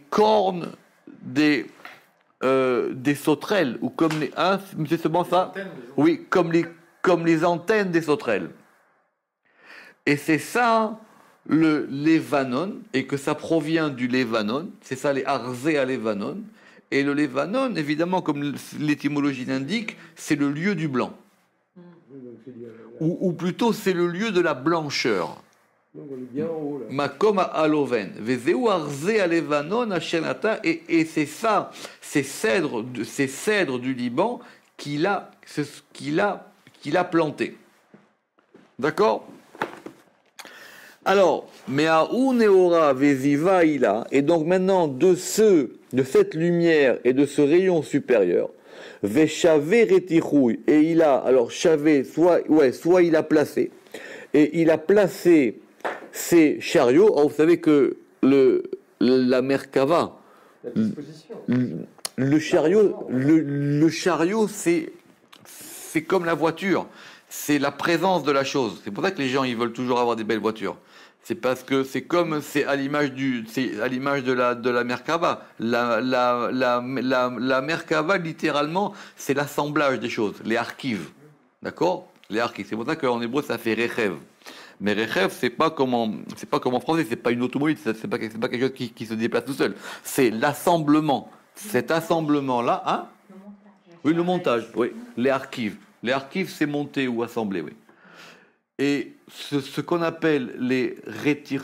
cornes des sauterelles, ou comme les... Hein, c'est seulement ça? Oui, comme les antennes des sauterelles. Et c'est ça le Levanon, et que ça provient du Levanon, c'est ça les Arzé à Levanon. Et le Levanon, évidemment, comme l'étymologie l'indique, c'est le lieu du blanc. Ou plutôt, c'est le lieu de la blancheur. Makom aloven. Vezeu arzé à Levanon, à Shenata. Et c'est ça, ces cèdres du Liban qu'il a planté. D'accord? Alors, Me'aou Neora Veziva Ila, et donc maintenant de cette lumière et de ce rayon supérieur, Veshavé Retichouy, et il a, alors Chavé, soit il a placé, et il a placé ses chariots. Alors, vous savez que la Merkava, le chariot, c'est comme la voiture. C'est la présence de la chose. C'est pour ça que les gens ils veulent toujours avoir des belles voitures. C'est parce que c'est à l'image de la Merkava. La Merkava littéralement c'est l'assemblage des choses, les archives. D'accord? Les archives. C'est pour ça qu'en hébreu ça fait rechev. Mais rechev c'est pas comme en français, c'est pas une automobile, c'est pas quelque chose qui se déplace tout seul. C'est l'assemblement. Cet assemblement là, hein? Oui, le montage, oui, les archives. Les archives, c'est monter ou assembler, oui. Et ce qu'on appelle les rétichot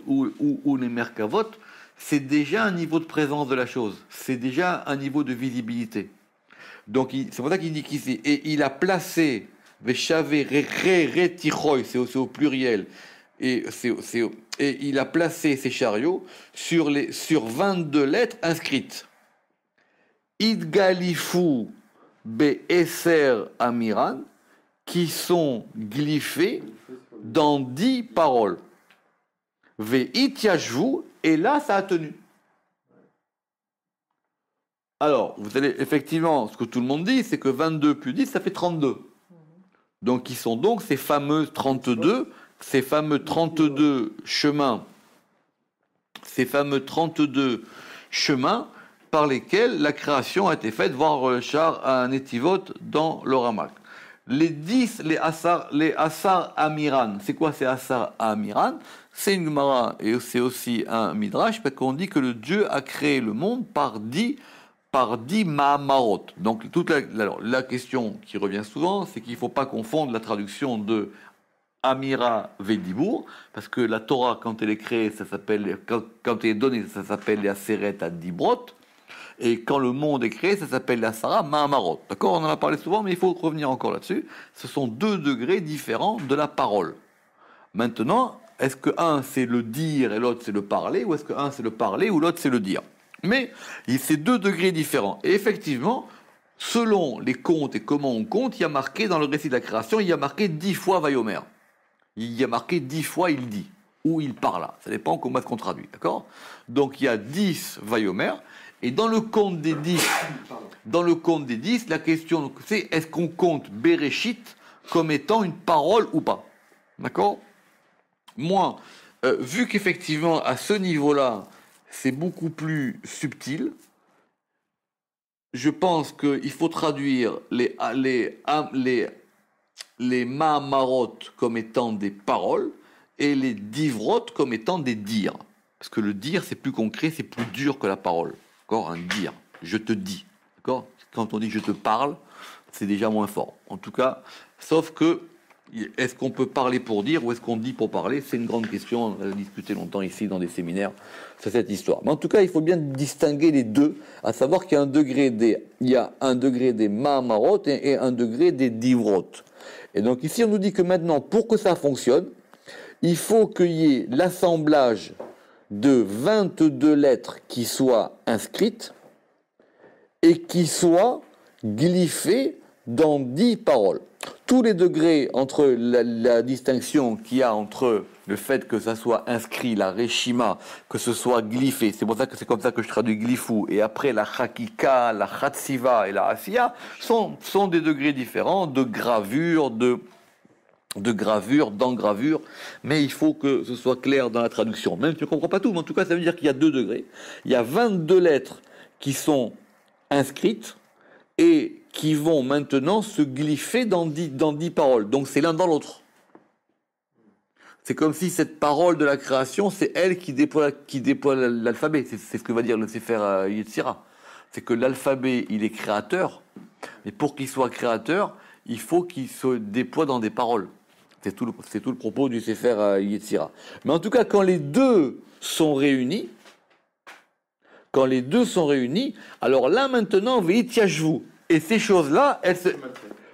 ou les merkavot, c'est déjà un niveau de présence de la chose. C'est déjà un niveau de visibilité. Donc, c'est pour ça qu'il dit qu'ici, et il a placé veshavé rétichoi, c'est aussi au pluriel, et il a placé ses chariots sur 22 lettres inscrites. Idgalifou Be'eser Amiran, qui sont glyphés dans 10 paroles. Ve'it-yashvu, et là, ça a tenu. Alors, vous allez, effectivement, ce que tout le monde dit, c'est que 22 plus 10, ça fait 32. Donc, qui sont donc ces fameux 32 chemins, par lesquels la création a été faite, voire char un étivot dans le Ramak. Les 10, les Asar Amiran, c'est quoi ces Asar Amiran? C'est une Gemara et c'est aussi un Midrash, parce qu'on dit que le Dieu a créé le monde par 10 Mahamarot. Donc la question qui revient souvent, c'est qu'il ne faut pas confondre la traduction de Amira Vedibour, parce que la Torah, quand elle est créée, quand elle est donnée, ça s'appelle les Aseret Adibrot. Et quand le monde est créé, ça s'appelle la Sarah Mahamarot. D'accord? On en a parlé souvent, mais il faut revenir encore là-dessus. Ce sont deux degrés différents de la parole. Maintenant, est-ce que un c'est le dire et l'autre c'est le parler, ou est-ce que un c'est le parler ou l'autre c'est le dire? Mais c'est 2 degrés différents. Et effectivement, selon les contes et comment on compte, il y a marqué dans le récit de la création, il y a marqué 10 fois Vayomer. Il y a marqué 10 fois il dit, ou il parla. Ça dépend comment est-ce qu'on traduit, d'accord? Donc il y a 10 Vayomer, et dans le compte des 10, la question c'est est-ce qu'on compte Bereshit comme étant une parole ou pas? D'accord? Moi, vu qu'effectivement à ce niveau-là, c'est beaucoup plus subtil, je pense qu'il faut traduire les Mahamarot comme étant des paroles et les Divrot comme étant des dires. Parce que le dire, c'est plus concret, c'est plus dur que la parole. D'accord? Un dire, je te dis. D'accord? Quand on dit je te parle, c'est déjà moins fort. En tout cas, sauf que, est-ce qu'on peut parler pour dire ou est-ce qu'on dit pour parler? C'est une grande question, on a discuté longtemps ici dans des séminaires sur cette histoire. Mais en tout cas, il faut bien distinguer les deux, à savoir qu'il y a un degré des Mahamarot et un degré des Divrot. Et donc ici, on nous dit que maintenant, pour que ça fonctionne, il faut qu'il y ait l'assemblage de 22 lettres qui soient inscrites et qui soient glyphées dans 10 paroles. Tous les degrés entre la distinction qu'il y a entre le fait que ça soit inscrit, la Reshima, que ce soit glyphé, c'est pour ça que c'est comme ça que je traduis glyphou, et après la Chakika, la Chatsiva et la Asiya, sont des degrés différents de gravure, d'engravure, mais il faut que ce soit clair dans la traduction. Même si tu ne comprends pas tout, mais en tout cas, ça veut dire qu'il y a 2 degrés. Il y a 22 lettres qui sont inscrites et qui vont maintenant se glypher dans 10 paroles. Donc c'est l'un dans l'autre. C'est comme si cette parole de la création, c'est elle qui déploie l'alphabet. C'est ce que va dire le Sefer Yetzira. C'est que l'alphabet, il est créateur, mais pour qu'il soit créateur, il faut qu'il se déploie dans des paroles. C'est tout le propos du Sefer Yetzira. Mais en tout cas, quand les deux sont réunis, alors là maintenant, Ve'itiashvu. Et ces choses-là, elles se...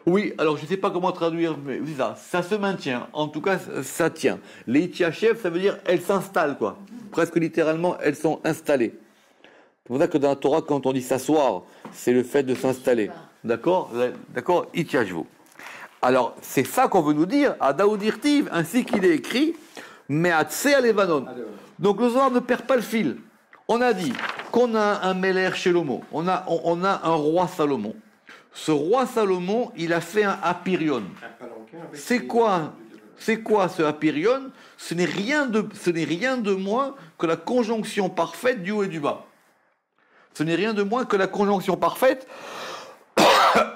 Oui, alors je ne sais pas comment traduire, mais c'est ça se maintient. En tout cas, ça tient. Les Itiachev, ça veut dire elles s'installent, quoi. Presque littéralement, elles sont installées. C'est pour ça que dans la Torah, quand on dit s'asseoir, c'est le fait de s'installer. D'accord? D'accord? Itiashvu. Alors, c'est ça qu'on veut nous dire à Daoud Irtiv, ainsi qu'il est écrit, mais à Tsé à Levanon. Donc le Zohar ne perd pas le fil. On a dit qu'on a un Meler Shelomo, on a un roi Salomon. Ce roi Salomon, il a fait un Apirion. C'est quoi ce Apirion? Ce n'est rien de moins que la conjonction parfaite du haut et du bas. Ce n'est rien de moins que la conjonction parfaite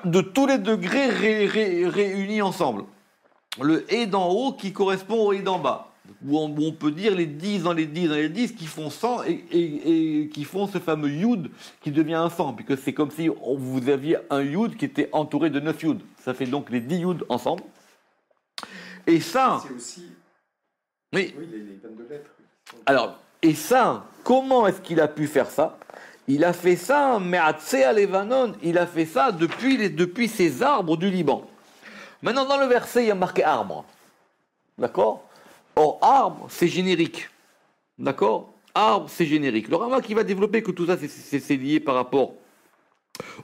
de tous les degrés réunis ensemble. Le et d'en haut qui correspond au et d'en bas. Où on peut dire les 10 dans les 10 dans les 10 qui font 100 et qui font ce fameux Yud qui devient un 100, puisque c'est comme si vous aviez un Yud qui était entouré de 9 Yud. Ça fait donc les 10 Yud ensemble. Et ça... C'est aussi... Oui, les 22 lettres. Alors, et ça, comment est-ce qu'il a pu faire ça? Il a fait ça, mais à Tsea Levanon, il a fait ça depuis ces arbres du Liban. Maintenant, dans le verset, il y a marqué arbre. D'accord? Or, arbre, c'est générique. D'accord? Arbre, c'est générique. Le Rama qui va développer que tout ça, c'est lié par rapport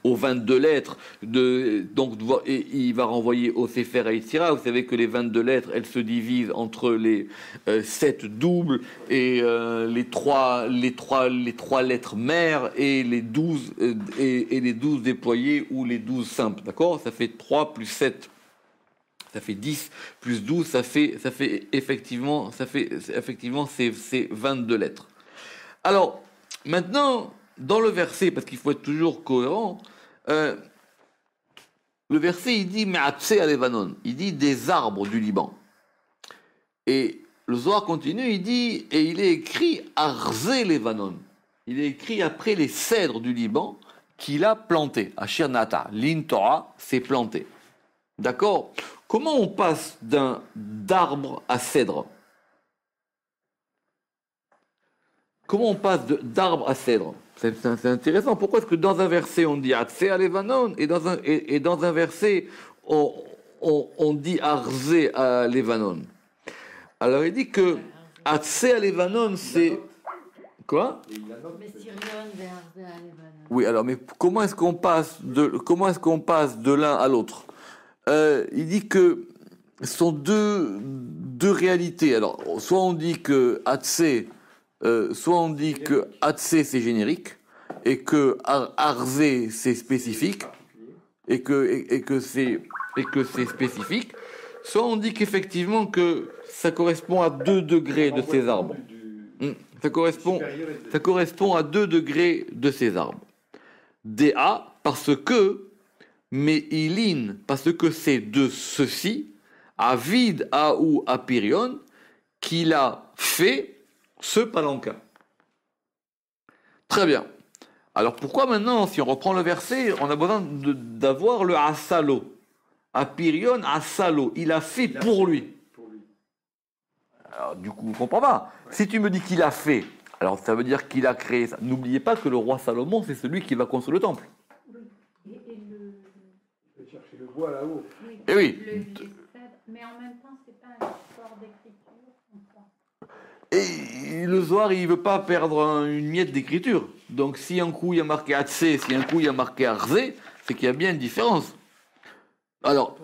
aux 22 lettres. Donc, et il va renvoyer au Sefer Yetzira. Vous savez que les 22 lettres, elles se divisent entre les 7 doubles et les trois lettres mères et les 12 et les 12 déployés ou les 12 simples. D'accord? Ça fait 3 plus 7. Ça fait 10 plus 12, ça fait effectivement ces 22 lettres. Alors, maintenant, dans le verset, parce qu'il faut être toujours cohérent, le verset, il dit « Me'atzeh à Levanon », il dit « des arbres du Liban ». Et le Zohar continue, il dit, et il est écrit « Arzé Levanon ». Il est écrit après les cèdres du Liban qu'il a plantés. Asher Nata, l'In Torah, c'est planté. D'accord? Comment on passe d'arbre à cèdre? Comment on passe d'arbre à cèdre? C'est intéressant. Pourquoi est-ce que dans un verset on dit Atzé à Levanon et dans un verset on dit Arzé à Levanon? Alors il dit que Hatzé Alevanon, c'est... Quoi? Mais Sirion vers Alevanon. Oui, alors, mais comment est-ce qu'on passe de l'un à l'autre? Il dit que ce sont deux réalités. Alors, soit on dit que Hatzé, c'est générique, et que Arzé, c'est spécifique, et que c'est spécifique. Soit on dit qu'effectivement que ça correspond à 2 degrés de ces arbres. Ça correspond à 2 degrés de ces arbres. DA, parce que, mais Ilin, parce que c'est de ceci, Avid, ou Apirion, qu'il a fait ce palanquin. Très bien. Alors pourquoi maintenant, si on reprend le verset, on a besoin d'avoir le Asalo? Apirion, Asalo, il a fait pour lui. Alors, du coup, vous ne comprenez pas. Si tu me dis qu'il a fait, alors ça veut dire qu'il a créé ça. N'oubliez pas que le roi Salomon, c'est celui qui va construire le temple. Et le... Je vais chercher le bois là-haut. Eh oui. Mais en même temps, c'est pas un sport d'écriture. Et le Zohar, il ne veut pas perdre une miette d'écriture. Donc si un coup il y a marqué Hatzé, si un coup il y a marqué Arzé, c'est qu'il y a bien une différence. Alors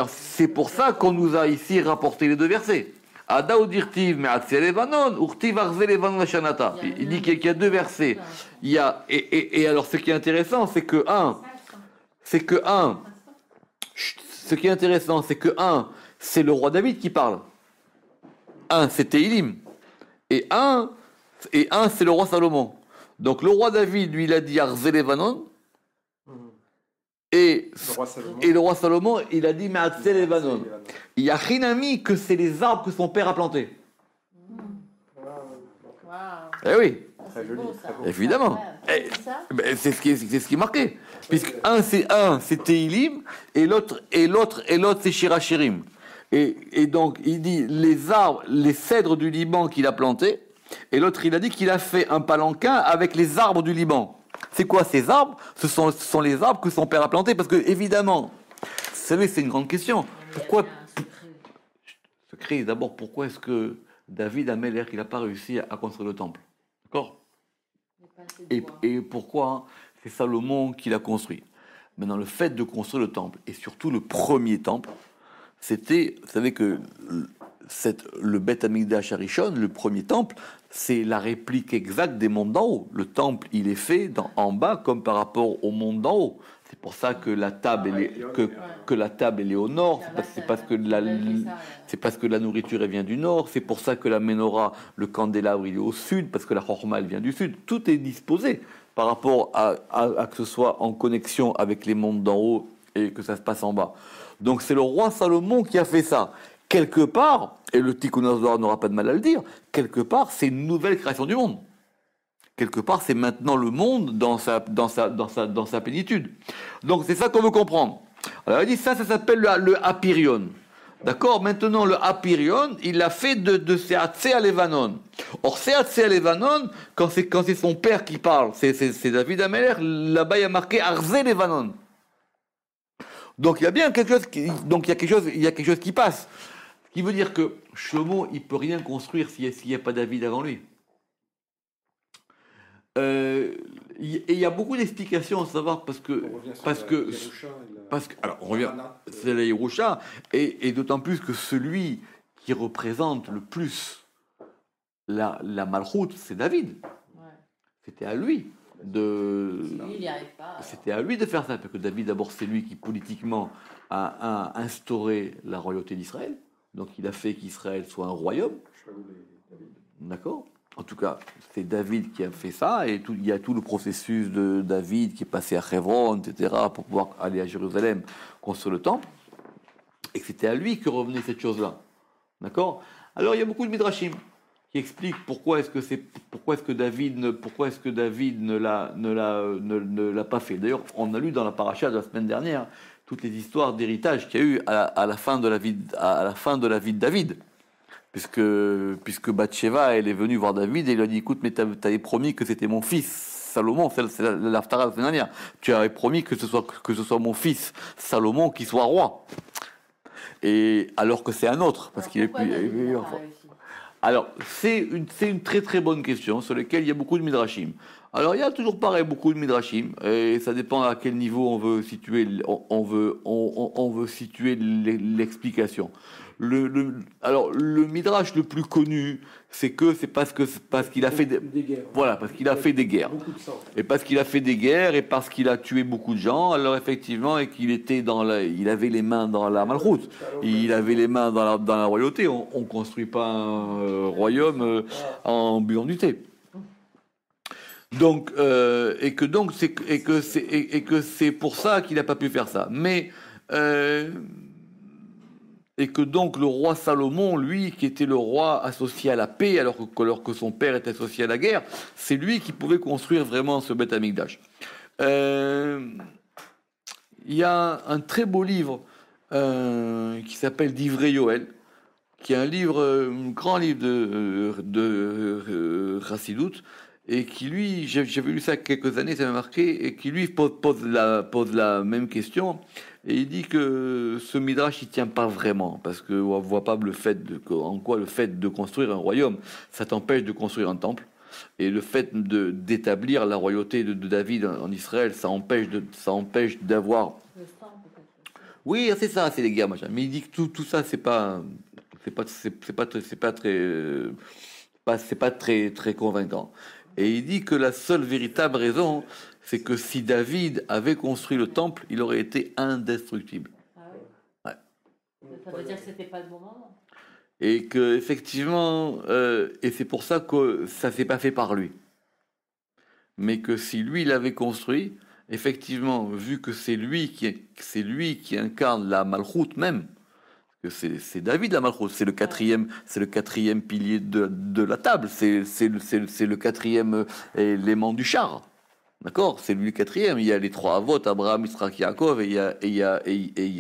c'est pour ça qu'on nous a ici rapporté les 2 versets. Ada ou dirtiv mais Hatzé Levanon, urtiv Arzé Levanon la Shanata. Il dit qu'il y a 2 versets. Il y a et alors ce qui est intéressant, c'est que ce qui est intéressant, c'est que c'est le roi David qui parle. C'est Téhilim. Et c'est le roi Salomon. Donc le roi David, lui, il a dit Arzé Levanon. Et le roi Salomon, il a dit Ma'atzé Levanon. Il y a Chinami que c'est les arbres que son père a plantés. Waouh. Eh oui, C'est beau ça. évidemment. C'est ça? C'est ce qui est marqué. Puisque c'est Téhilim et l'autre c'est Shirachirim. Et donc il dit les cèdres du Liban qu'il a plantés, et l'autre il a dit qu'il a fait un palanquin avec les arbres du Liban. C'est quoi ces arbres? Ce sont les arbres que son père a plantés, parce que évidemment, vous savez, c'est une grande question. Pourquoi secret, d'abord, pourquoi est-ce que David Améler, il n'a pas réussi à construire le temple? D'accord? Et pourquoi c'est Salomon qui l'a construit? Maintenant, le fait de construire le temple, et surtout le premier temple, c'était, vous savez que le Beth Amikdash Harishon, le premier temple, c'est la réplique exacte des mondes d'en haut. Le temple, il est fait en bas comme par rapport au monde d'en haut. C'est pour ça que la table, que la table elle est au nord. C'est parce que la nourriture elle vient du nord. C'est pour ça que la menorah, le candélabre, il est au sud, parce que la chorma elle vient du sud. Tout est disposé par rapport à que ce soit en connexion avec les mondes d'en haut et que ça se passe en bas. Donc c'est le roi Salomon qui a fait ça. Quelque part, et le Tikkun HaZohar n'aura pas de mal à le dire, quelque part c'est une nouvelle création du monde. Quelque part c'est maintenant le monde dans sa plénitude. Donc c'est ça qu'on veut comprendre. Alors il dit ça s'appelle le Apirion. D'accord? Maintenant le Apirion, il l'a fait de Seatzé à Levanon. Or Seatzé à Levanon, quand c'est son père qui parle, c'est David Améler, là-bas il y a marqué Arzé Levanon. Donc il y a bien quelque chose il y a quelque chose qui passe. Ce qui veut dire que Shlomo, il peut rien construire s'il n'y a pas David avant lui. Et il y a beaucoup d'explications à savoir parce que alors on revient, c'est la Yerusha, et d'autant plus que celui qui représente le plus la Malchut, c'est David. Ouais. C'était à lui. Lui, il n'y arrive pas. C'était à lui de faire ça, parce que David, d'abord, c'est lui qui politiquement a instauré la royauté d'Israël. Donc il a fait qu'Israël soit un royaume. D'accord? En tout cas, c'est David qui a fait ça, et il y a tout le processus de David qui est passé à Hebron, etc., pour pouvoir aller à Jérusalem construire le temple. Et que c'était à lui que revenait cette chose-là. D'accord? Alors il y a beaucoup de midrashim qui expliquent pourquoi est-ce que David ne l'a pas fait. D'ailleurs, on a lu dans la paracha de la semaine dernière toutes les histoires d'héritage qu'il y a eu à la fin de la vie de David. Puisque Bathsheba, elle est venue voir David et il lui a dit, écoute, mais t'avais promis que c'était mon fils Salomon, c'est l'Haftara de la semaine dernière. Tu avais promis que ce soit mon fils Salomon qui soit roi. Et alors que c'est un autre, parce qu'il est plus. Alors, c'est une très très bonne question sur laquelle il y a beaucoup de midrashim. Alors, il y a toujours pareil beaucoup de midrashim, et ça dépend à quel niveau on veut situer, on veut situer l'explication. Alors, le midrash le plus connu, c'est parce qu'il a fait Des guerres. voilà, parce qu'il a fait des guerres. Beaucoup de sang. Et parce qu'il a fait des guerres et parce qu'il a tué beaucoup de gens, alors effectivement, et qu'il était il avait les mains dans la malroute, il avait les mains dans la royauté. On construit pas un royaume en buvant du thé. Donc, et que c'est pour ça qu'il n'a pas pu faire ça. Mais et que donc le roi Salomon, lui, qui était le roi associé à la paix, alors que son père était associé à la guerre, c'est lui qui pouvait construire vraiment ce Beth Amikdash. Il y a un très beau livre qui s'appelle Divrei Yoel, qui est un grand livre de Chassidut, et qui lui, j'avais lu ça il y a quelques années, ça m'a marqué, et qui lui pose la même question. Et il dit que ce midrash il tient pas vraiment parce que on voit pas en quoi le fait de construire un royaume ça t'empêche de construire un temple, et le fait d'établir la royauté de David en Israël ça empêche d'avoir. Le sang, peut-être. Oui, c'est ça, c'est les guerres machin. Mais il dit que tout ça c'est pas très convaincant. Et il dit que la seule véritable raison, c'est que si David avait construit le temple, il aurait été indestructible. Ah oui. Ouais. Ça veut dire que c'était pas le bon moment. Et que effectivement, et c'est pour ça que ça s'est pas fait par lui. Mais que si lui l'avait construit, effectivement, vu que c'est lui qui incarne la malchoute même, que c'est David la malchoute, c'est le quatrième pilier de la table, c'est le quatrième élément du char. D'accord, c'est lui le quatrième. Il y a les trois avots, Abraham, Yitzhak, Yaakov, et il y a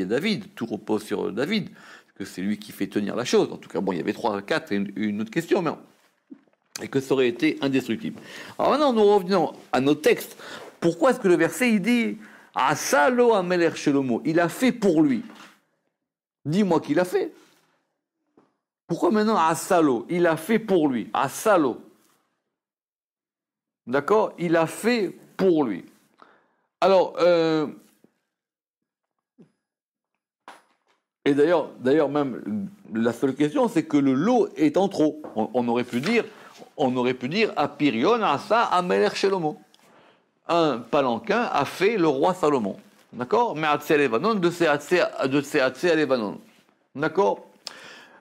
David. Tout repose sur David, que c'est lui qui fait tenir la chose. En tout cas, bon, il y avait 3, 4 et une autre question, mais et que ça aurait été indestructible. Alors maintenant, nous revenons à nos textes. Pourquoi est-ce que le verset il dit Asalo Amelech Shelomo, il a fait pour lui. Dis-moi qu'il a fait. Pourquoi maintenant Asalo, il a fait pour lui. Asalo. D'accord, il a fait pour lui. Alors, et d'ailleurs même la seule question, c'est que le lot est en trop. On aurait pu dire Apirion Asa Amelech Shelomo. Un palanquin a fait le roi Salomon. D'accord, mais Atsé à Lebanon, de ces Atsé à Lebanon. D'accord.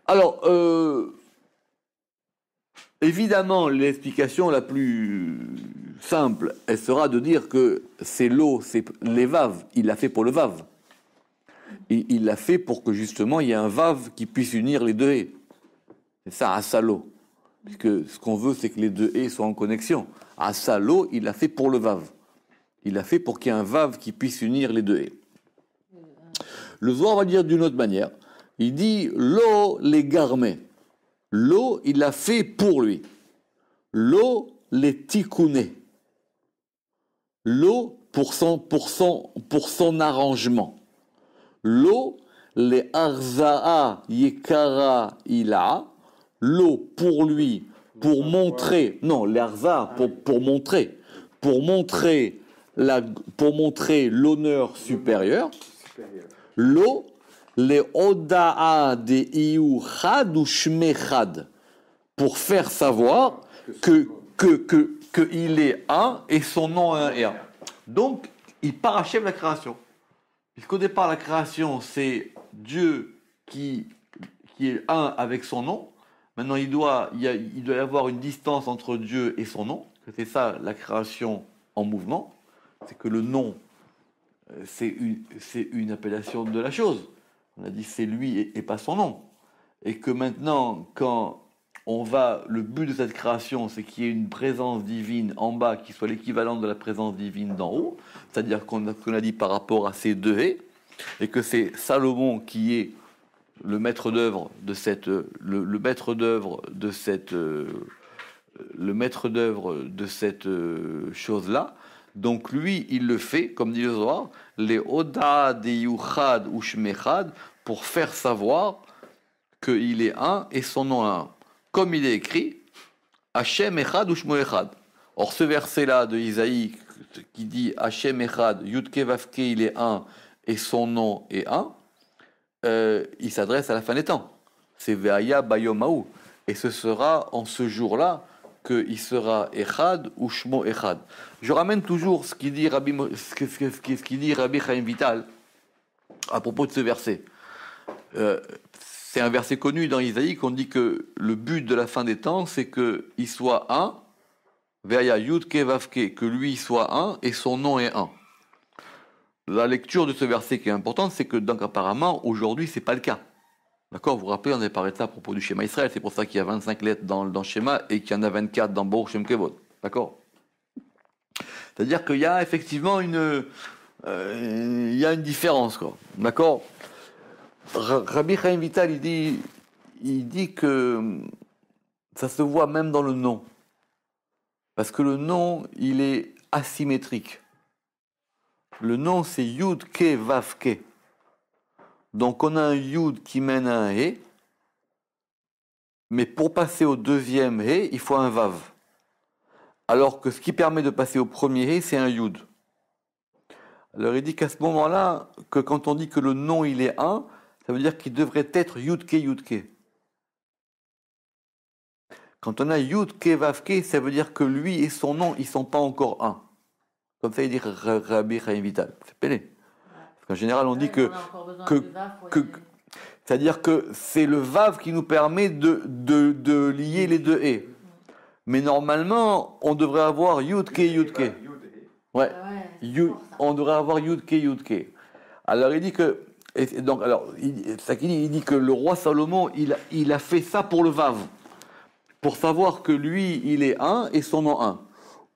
Alors, évidemment, l'explication la plus simple, elle sera de dire que c'est l'eau, c'est les vaves. Il l'a fait pour le vave. Et il l'a fait pour que justement il y ait un vave qui puisse unir les deux haies. C'est ça, Asalo. Puisque ce qu'on veut, c'est que les deux haies soient en connexion. Asalo, il l'a fait pour le vave. Il l'a fait pour qu'il y ait un vave qui puisse unir les deux haies. Le Zohar va dire d'une autre manière. Il dit l'eau les garmets. L'eau, il l'a fait pour lui. L'eau les tikouné. L'eau pour son arrangement. L'eau les arzaa yekara ila. L'eau pour lui, pour montrer. Non, les arzaa pour montrer. Pour montrer l'honneur supérieur. L'eau, les odaa de iu chad ou shmechad, pour faire savoir que il est un et son nom est un. Donc, il parachève la création. Puisqu'au départ, la création, c'est Dieu qui est un avec son nom. Maintenant, il doit y avoir une distance entre Dieu et son nom. C'est ça, la création en mouvement. C'est que le nom, c'est une appellation de la chose. On a dit c'est lui et pas son nom. Et que maintenant, quand le but de cette création, c'est qu'il y ait une présence divine en bas qui soit l'équivalent de la présence divine d'en haut, c'est-à-dire qu'on a dit par rapport à ces deux haies, et que c'est Salomon qui est le maître d'œuvre de cette chose-là. Donc lui, il le fait, comme dit le Zohar, les Oda de Yuchad ou Shmechad, pour faire savoir qu'il est un et son nom un. comme il est écrit, Hachem Echad ou Shmo Echad. Or, ce verset-là de Isaïe qui dit Hachem Echad, Yudke Vavke, il est un, et son nom est un, il s'adresse à la fin des temps. C'est Ve'aya Bayomaou. Et ce sera en ce jour-là qu'il sera Echad ou Shmo Echad. Je ramène toujours ce qu'il dit Rabbi Chaim Vital à propos de ce verset. C'est un verset connu dans Isaïe qu'on dit que le but de la fin des temps, c'est qu'il soit un, Ve'aya Yudke Vavke, que lui soit un et son nom est un. La lecture de ce verset qui est importante, c'est que donc apparemment aujourd'hui c'est pas le cas. D'accord, vous vous rappelez, on avait parlé de ça à propos du schéma Israël, c'est pour ça qu'il y a 25 lettres dans le schéma et qu'il y en a 24 dans Baruch Shem Kevod. D'accord. C'est-à-dire qu'il y a effectivement une différence, quoi. D'accord. Rabbi Chaim Vital, il dit que ça se voit même dans le nom. Parce que le nom, il est asymétrique. Le nom, c'est Yud Ke Vav Ke. Donc on a un Yud qui mène à un He, mais pour passer au deuxième He, il faut un Vav. Alors que ce qui permet de passer au premier He, c'est un Yud. Alors il dit qu'à ce moment-là, que quand on dit que le nom il est un, ça veut dire qu'il devrait être Yud Ke Yud Ke. Quand on a Yud Ke Vav Ke, ça veut dire que lui et son nom, ils ne sont pas encore un. Comme ça, il dit Rabbi Chaim Vital. C'est péné. Parce qu'en général, on dit c'est-à-dire que c'est le Vav qui nous permet de lier les deux et. Mais normalement, on devrait avoir Yud Ke Yud Ke. Ouais. On devrait avoir Yud Ke Yud Ke. Alors il dit que il dit que le roi Salomon, il a fait ça pour le Vav, pour savoir que lui, il est un et son nom un.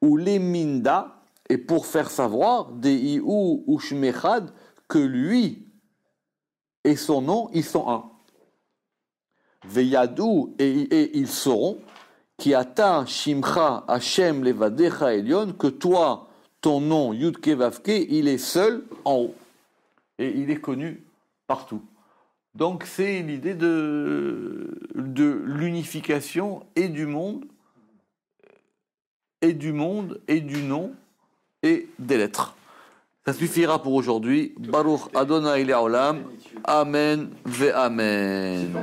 Ou les Minda, et pour faire savoir des Iou ou Shmechad que lui et son nom, ils sont un. Veyadou, et ils sauront, qui ata Shimcha Hashem Levadecha Elion, que toi, ton nom, Yudke Vavke, il est seul en haut. Et il est connu partout. Donc c'est l'idée de l'unification et du monde, et du nom, et des lettres. Ça suffira pour aujourd'hui. Baruch Adonai Le'olam. Amen ve Amen.